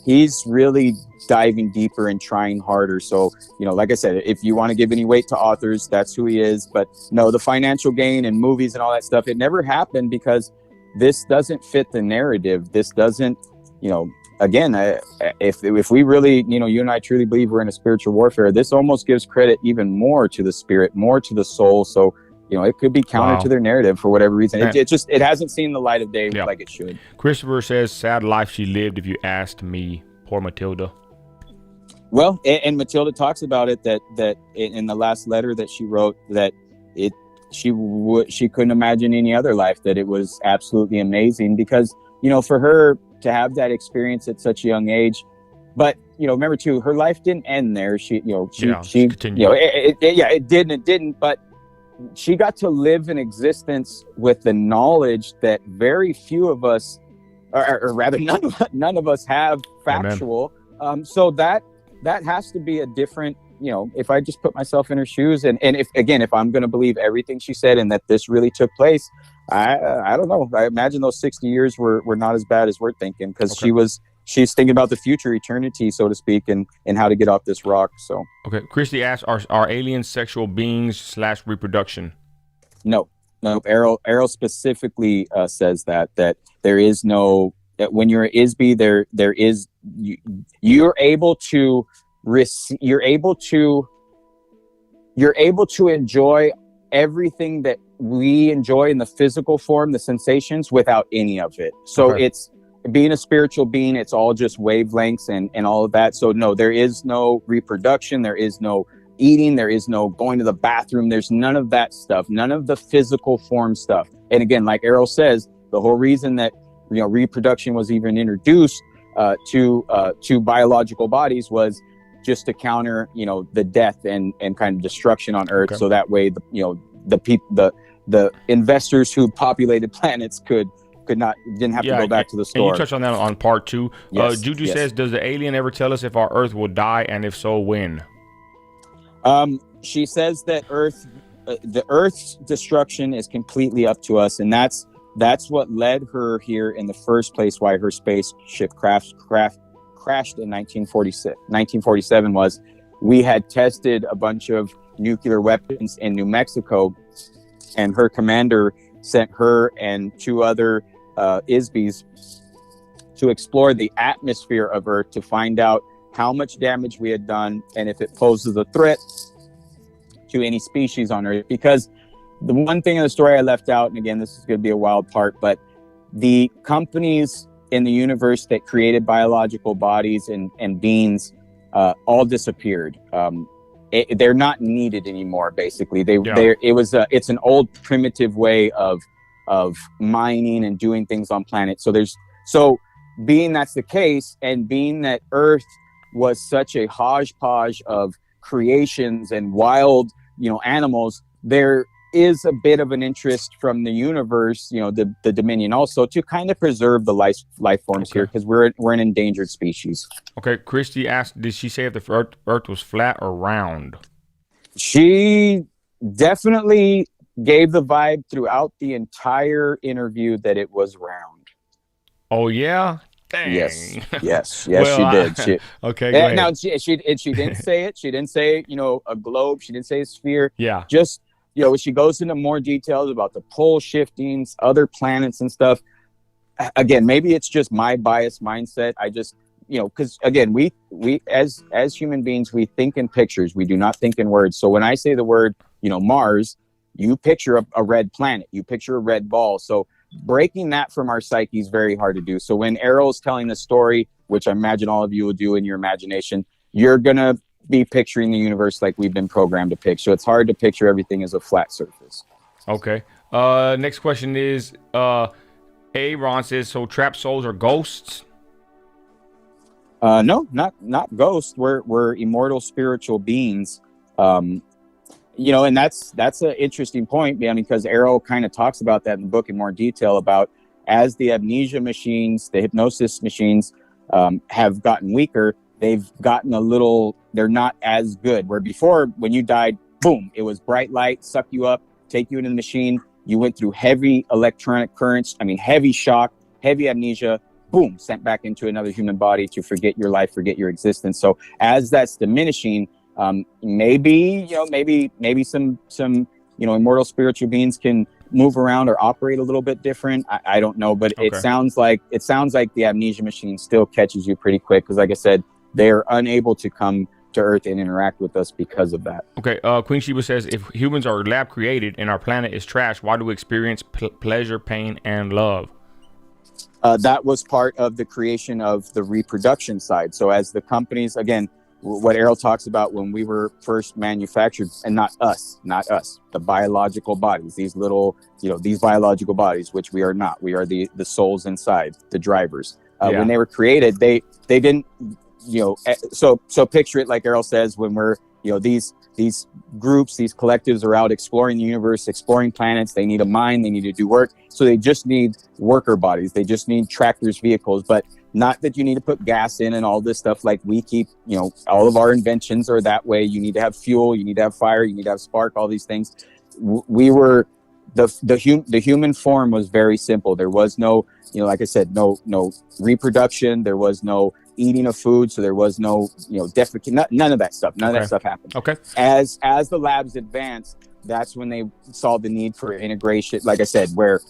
He's really diving deeper and trying harder. So, like I said, if you want to give any weight to authors, that's who he is. But no, the financial gain and movies and all that stuff, it never happened because this doesn't fit the narrative. This doesn't, again, if we really, you and I truly believe we're in a spiritual warfare, this almost gives credit even more to the spirit, more to the soul. So, it could be counter to their narrative for whatever reason. It hasn't seen the light of day like it should. Christopher says, sad life she lived, if you asked me. Poor Matilda. Well, and Matilda talks about it that in the last letter that she wrote, that she couldn't imagine any other life, that it was absolutely amazing because, for her to have that experience at such a young age. But, remember too, her life didn't end there. She continued. It didn't, but she got to live an existence with the knowledge that very few of us, or rather none of us have factual. So that has to be a different, if I just put myself in her shoes and if I'm going to believe everything she said and that this really took place, I don't know. I imagine those 60 years were not as bad as we're thinking, because she's thinking about the future, eternity, so to speak, and how to get off this rock. So okay, Christy asks, are aliens sexual beings / reproduction? No. Errol specifically says that there is no, that when you're an ISB, there is you're able to enjoy everything that we enjoy in the physical form, the sensations, without any of it. So it's being a spiritual being, it's all just wavelengths and all of that. So no, there is no reproduction, there is no eating, there is no going to the bathroom, there's none of that stuff, none of the physical form stuff. And again, like Errol says, the whole reason that reproduction was even introduced to biological bodies was just to counter the death and kind of destruction on Earth. So that way the investors who populated planets didn't have to go back to the store. And you touched on that on part 2. Yes, Juju says, does the alien ever tell us if our Earth will die, and if so, when? She says that the Earth's destruction is completely up to us, and that's what led her here in the first place. Why her spaceship crashed in 1947 was we had tested a bunch of nuclear weapons in New Mexico, and her commander sent her and 2 other ISBs to explore the atmosphere of Earth to find out how much damage we had done and if it poses a threat to any species on Earth. Because the one thing in the story I left out, and again, this is going to be a wild part, but the companies in the universe that created biological bodies and beings all disappeared. They're not needed anymore. Basically, it's an old primitive way of mining and doing things on planets. So being that's the case, and being that Earth was such a hodgepodge of creations and wild animals, is a bit of an interest from the universe, the Dominion, also to kind of preserve the life forms here, because we're an endangered species. Okay, Christy asked, did she say if the Earth was flat or round? She definitely gave the vibe throughout the entire interview that it was round. Oh yeah. Dang. Yes, Well, she did. Okay, go ahead. Now she didn't say it. She didn't say, a globe. She didn't say a sphere. Yeah. Just, she goes into more details about the pole shiftings, other planets and stuff. Again, maybe it's just my biased mindset. I just, because again, we as human beings, we think in pictures. We do not think in words. So when I say the word, Mars, you picture a red planet. You picture a red ball. So breaking that from our psyche is very hard to do. So when Errol's telling the story, which I imagine all of you will do in your imagination, you're going to be picturing the universe like we've been programmed to picture. So it's hard to picture everything as a flat surface. Okay. Next question is, Ron says, so trapped souls are ghosts? No, not ghosts. We're immortal spiritual beings. And that's an interesting point, because Errol kind of talks about that in the book in more detail, about as the amnesia machines, the hypnosis machines have gotten weaker, they've gotten they're not as good. Where before, when you died, boom, it was bright light, suck you up, take you into the machine. You went through heavy electronic currents, heavy shock, heavy amnesia, boom, sent back into another human body to forget your life, forget your existence. So as that's diminishing, maybe some immortal spiritual beings can move around or operate a little bit different. I don't know, but it sounds like the amnesia machine still catches you pretty quick, because like I said, they're unable to come to Earth and interact with us because of that. Okay, Queen Sheba says, if humans are lab created and our planet is trash, why do we experience pleasure, pain, and love? That was part of the creation of the reproduction side. So as the companies, again, what Errol talks about when we were first manufactured, and not us, the biological bodies, these little, these biological bodies, which we are not. We are the souls inside, the drivers. When they were created, they didn't, so picture it like Errol says, when we're, these groups, these collectives are out exploring the universe, exploring planets. They need a mind, they need to do work. So they just need worker bodies. They just need tractors, vehicles, but not that you need to put gas in and all this stuff. Like we keep, all of our inventions are that way. You need to have fuel, you need to have fire, you need to have spark, all these things. We were, the human form was very simple. There was no, like I said, no reproduction. There was no eating of food. So there was no, defecate, none of that stuff. None of that stuff happened. Okay. As the labs advanced, that's when they saw the need for integration. Like I said, where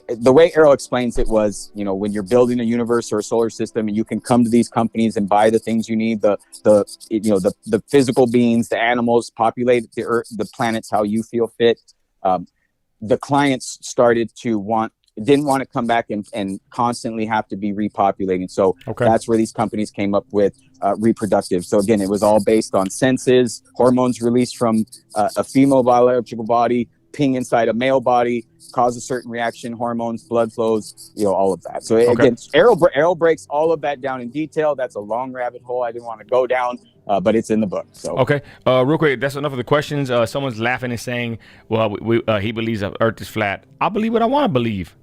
the way Errol explains it was, when you're building a universe or a solar system, and you can come to these companies and buy the things you need, the physical beings, the animals, populate the Earth, the planets how you feel fit. The clients started to didn't want to come back and constantly have to be repopulating. So that's where these companies came up with reproductive. So again, it was all based on senses, hormones released from a female biological body, ping inside a male body, cause a certain reaction, hormones, blood flows, all of that. So again, Errol breaks all of that down in detail. That's a long rabbit hole I didn't want to go down, but it's in the book. So real quick, that's enough of the questions. Someone's laughing and saying, well, he believes the Earth is flat. I believe what I want to believe.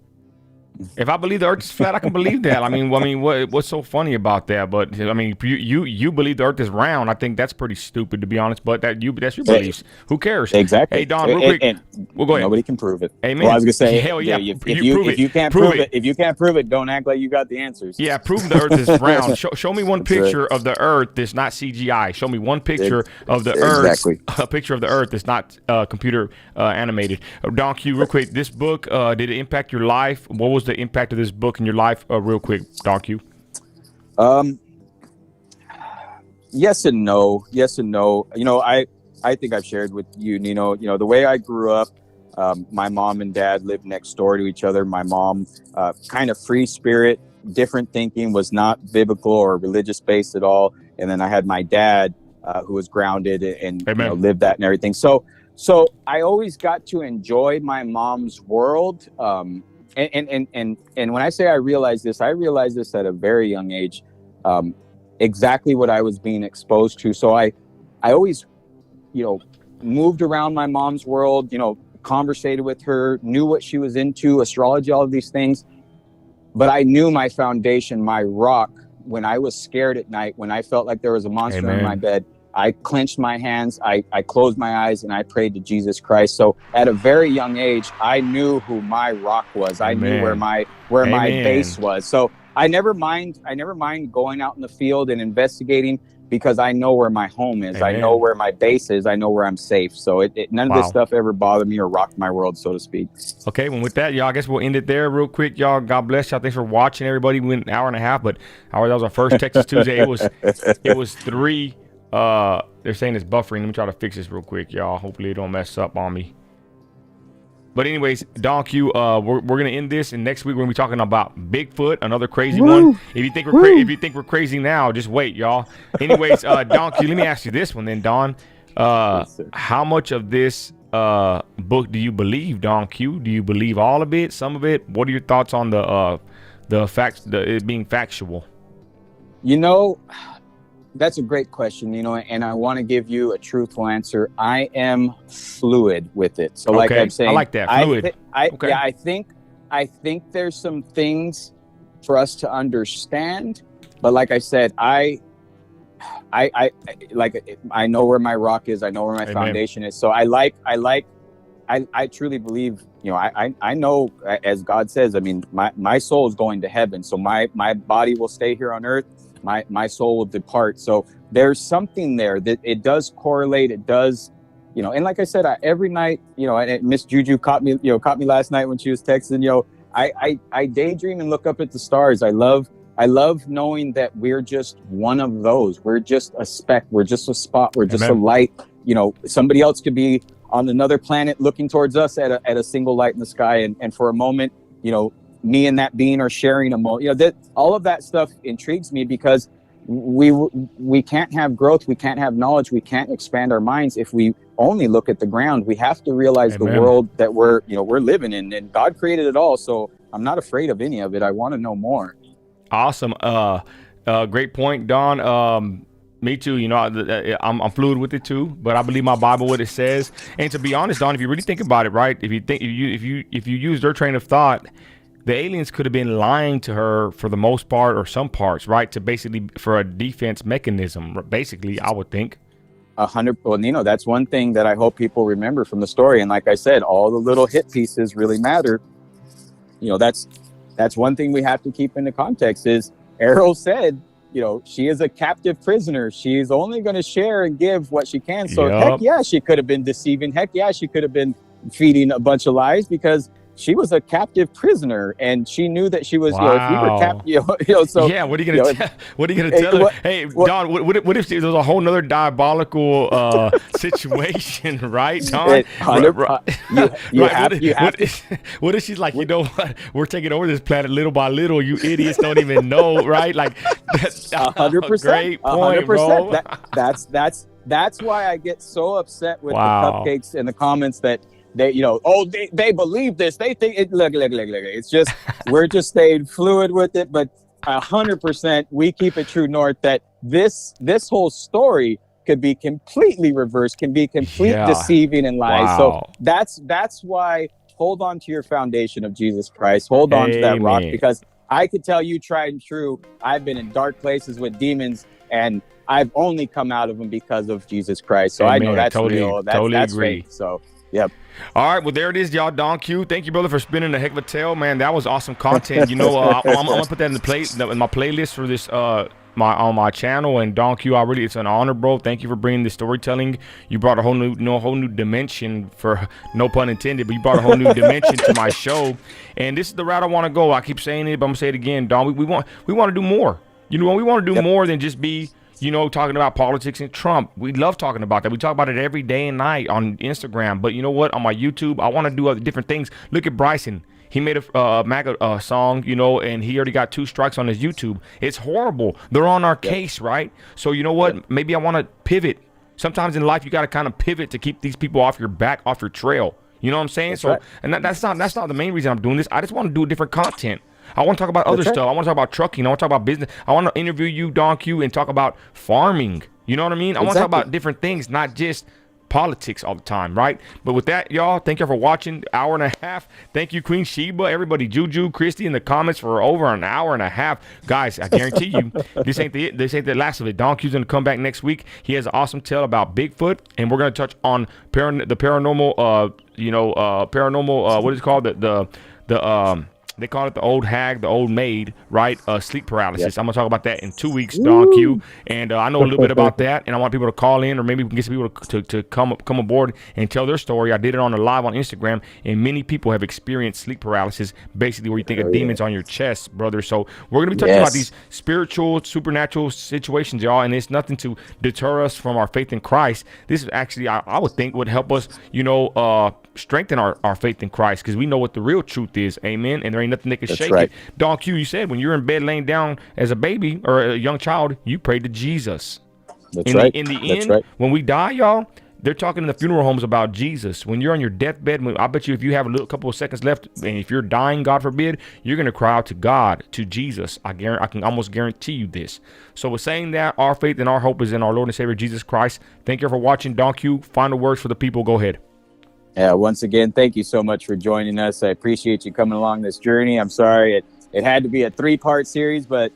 If I believe the Earth is flat, I can believe that. What's so funny about that? But you believe the Earth is round. I think that's pretty stupid, to be honest. But that's your beliefs. Who cares? Exactly. Hey, Don, real quick. Well, go ahead. Nobody can prove it. Amen. Well, I was gonna say, hell yeah. If you can't prove it, don't act like you got the answers. Yeah, prove the Earth is round. Show me one picture of the Earth that's not CGI. Show me one picture of the Earth. Exactly. A picture of the Earth that's not computer animated. Don Q, real quick. This book, did it impact your life? What was the impact of this book in your life? Real quick, Don Q. Yes and no. I think I've shared with you, Nino, the way I grew up, my mom and dad lived next door to each other. My mom, kind of free spirit, different thinking, was not biblical or religious based at all. And then I had my dad, who was grounded and lived that and everything. So I always got to enjoy my mom's world. And when I say I realized this at a very young age, exactly what I was being exposed to. So I always, moved around my mom's world, conversated with her, knew what she was into, astrology, all of these things. But I knew my foundation, my rock, when I was scared at night, when I felt like there was a monster in my bed, I clenched my hands, I closed my eyes, and I prayed to Jesus Christ. So at a very young age, I knew who my rock was. I knew where my base was. So I never mind going out in the field and investigating, because I know where my home is. I know where my base is. I know where I'm safe. So none of this stuff ever bothered me or rocked my world, so to speak. Okay, well, with that, y'all, I guess we'll end it there real quick, y'all. God bless y'all. Thanks for watching, everybody. We went an hour and a half, but that was our first Texas Tuesday. It was 3. They're saying it's buffering. Let me try to fix this real quick, y'all. Hopefully it don't mess up on me. But anyways, Don Q, we're gonna end this, and next week we're gonna be talking about Bigfoot, another crazy one. If you think we're crazy now, just wait, y'all. Anyways, Don Q, let me ask you this one then, Don. How much of this book do you believe, Don Q? Do you believe all of it, some of it? What are your thoughts on the facts, it being factual? You know, that's a great question, you know, and I want to give you a truthful answer. I am fluid with it. So like I'm saying, I like that, fluid. Yeah, I think there's some things for us to understand, but like I said, I know where my rock is. I know where my foundation is. So I truly believe, you know, I know, as God says, I mean, my soul is going to heaven. So my body will stay here on earth. My soul will depart. So there's something there that it does correlate. It does, you know, and like I said, every night, you know, and Miss Juju caught me last night when she was texting, you know, I daydream and look up at the stars. I love knowing that we're just one of those. We're just a speck. We're just a spot. We're just a light. You know, somebody else could be on another planet looking towards us at a single light in the sky. And for a moment, you know, me and that being are sharing a moment. You know, that all of that stuff intrigues me, because we can't have growth, we can't have knowledge, we can't expand our minds if we only look at the ground. We have to realize the world that we're living in, and God created it all. So I'm not afraid of any of it. I want to know more. Awesome. Great point, Don. Me too. You know, I'm fluid with it too, but I believe my Bible, what it says. And to be honest, Don, if you really think about it, right? If you use their train of thought, the aliens could have been lying to her for the most part, or some parts, right? To basically for a defense mechanism, basically, I would think. 100. Well, you know, that's one thing that I hope people remember from the story. And like I said, all the little hit pieces really matter. You know, that's one thing we have to keep into context is Errol said, you know, she is a captive prisoner. She's only going to share and give what she can. So heck yeah, she could have been deceiving. Heck yeah, she could have been feeding a bunch of lies, because she was a captive prisoner, and she knew that she was. You know, if you were captive, so yeah. What are you gonna what are you gonna tell her? Hey, Don, what if there was a whole nother diabolical situation, right, Don? What if she's like, you know what? We're taking over this planet little by little. You idiots don't even know, right? Like, 100%. Great point, 100%. Bro. That's why I get so upset with the cupcakes in the comments that. They, you know, they believe this. They think it. Look. It's just we're just staying fluid with it. But 100%, we keep it true north that this whole story could be completely reversed, can be complete deceiving and lies. So that's why hold on to your foundation of Jesus Christ. Hold on to that rock, because I could tell you, tried and true, I've been in dark places with demons, and I've only come out of them because of Jesus Christ. So I know that's real. That's agree. Fake. So. Yep. All right, well, there it is, y'all. Don Q, thank you, brother, for spinning a heck of a tale, man. That was awesome content. You know, I'm gonna put that in my playlist for this on my channel. And Don Q, it's an honor, bro. Thank you for bringing the storytelling. You brought a whole new dimension, for no pun intended, but you brought a whole new dimension to my show. And this is the route I want to go. I keep saying it, but I'm gonna say it again, Don. We want to do more. You know, we want to do more than just be, you know, talking about politics and Trump. We love talking about that. We talk about it every day and night on Instagram. But you know what? On my YouTube, I want to do other different things. Look at Bryson. He made a MAGA song, you know, and he already got 2 strikes on his YouTube. It's horrible. They're on our case, right? So you know what? Maybe I want to pivot. Sometimes in life, you got to kind of pivot to keep these people off your back, off your trail. You know what I'm saying? And that's not the main reason I'm doing this. I just want to do different content. I want to talk about other stuff. I want to talk about trucking. I want to talk about business. I want to interview you, Don Q, and talk about farming. You know what I mean? I want to talk about different things, not just politics all the time, right? But with that, y'all, thank you for watching. Hour and a half. Thank you, Queen Sheba, everybody, Juju, Christy in the comments for over an hour and a half. Guys, I guarantee you, this ain't the last of it. Don Q's gonna come back next week. He has an awesome tale about Bigfoot, and we're gonna touch on the paranormal. What is it called? They call it the old hag, the old maid, right? Sleep paralysis. Yep. I'm going to talk about that in 2 weeks, Don Q. And I know a little bit about that, and I want people to call in, or maybe we can get some people to come aboard and tell their story. I did it on a live on Instagram, and many people have experienced sleep paralysis, basically where you think of demons on your chest, brother. So we're going to be talking about these spiritual, supernatural situations, y'all, and it's nothing to deter us from our faith in Christ. This is actually, I would think, would help us, strengthen our faith in Christ, because we know what the real truth is. Amen. And there ain't nothing that can shake it. Don Q, you said when you're in bed laying down as a baby or a young child, you pray to Jesus. In the end, when we die, y'all, they're talking in the funeral homes about Jesus. When you're on your deathbed, I bet you if you have a couple of seconds left, and if you're dying, God forbid, you're going to cry out to God, to Jesus. I can almost guarantee you this. So with saying that, our faith and our hope is in our Lord and Savior, Jesus Christ. Thank you for watching. Don Q, final words for the people. Go ahead. Yeah, once again, thank you so much for joining us. I appreciate you coming along this journey. I'm sorry it had to be a 3-part series, but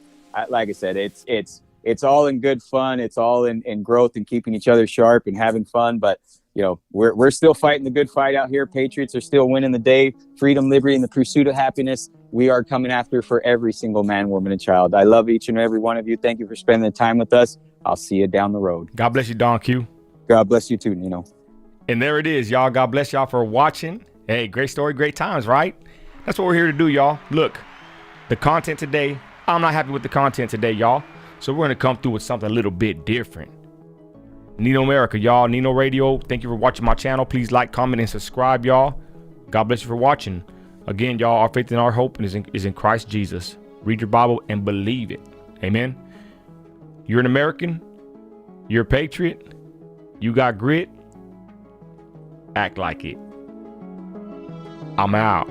like I said, it's all in good fun. It's all in growth and keeping each other sharp and having fun. But we're still fighting the good fight out here. Patriots are still winning the day. Freedom, liberty, and the pursuit of happiness. We are coming after for every single man, woman, and child. I love each and every one of you. Thank you for spending the time with us. I'll see you down the road. God bless you, Don Q. God bless you too, Nino. And there it is, y'all. God bless y'all for watching. Hey, great story, great times, right? That's what we're here to do, y'all. Look, the content today, I'm not happy with the content today, y'all. So we're going to come through with something a little bit different. Nino America, y'all. Nino Radio. Thank you for watching my channel. Please like, comment, and subscribe, y'all. God bless you for watching. Again, y'all, our faith and our hope is in Christ Jesus. Read your Bible and believe it. Amen. You're an American. You're a patriot. You got grit. Act like it. I'm out.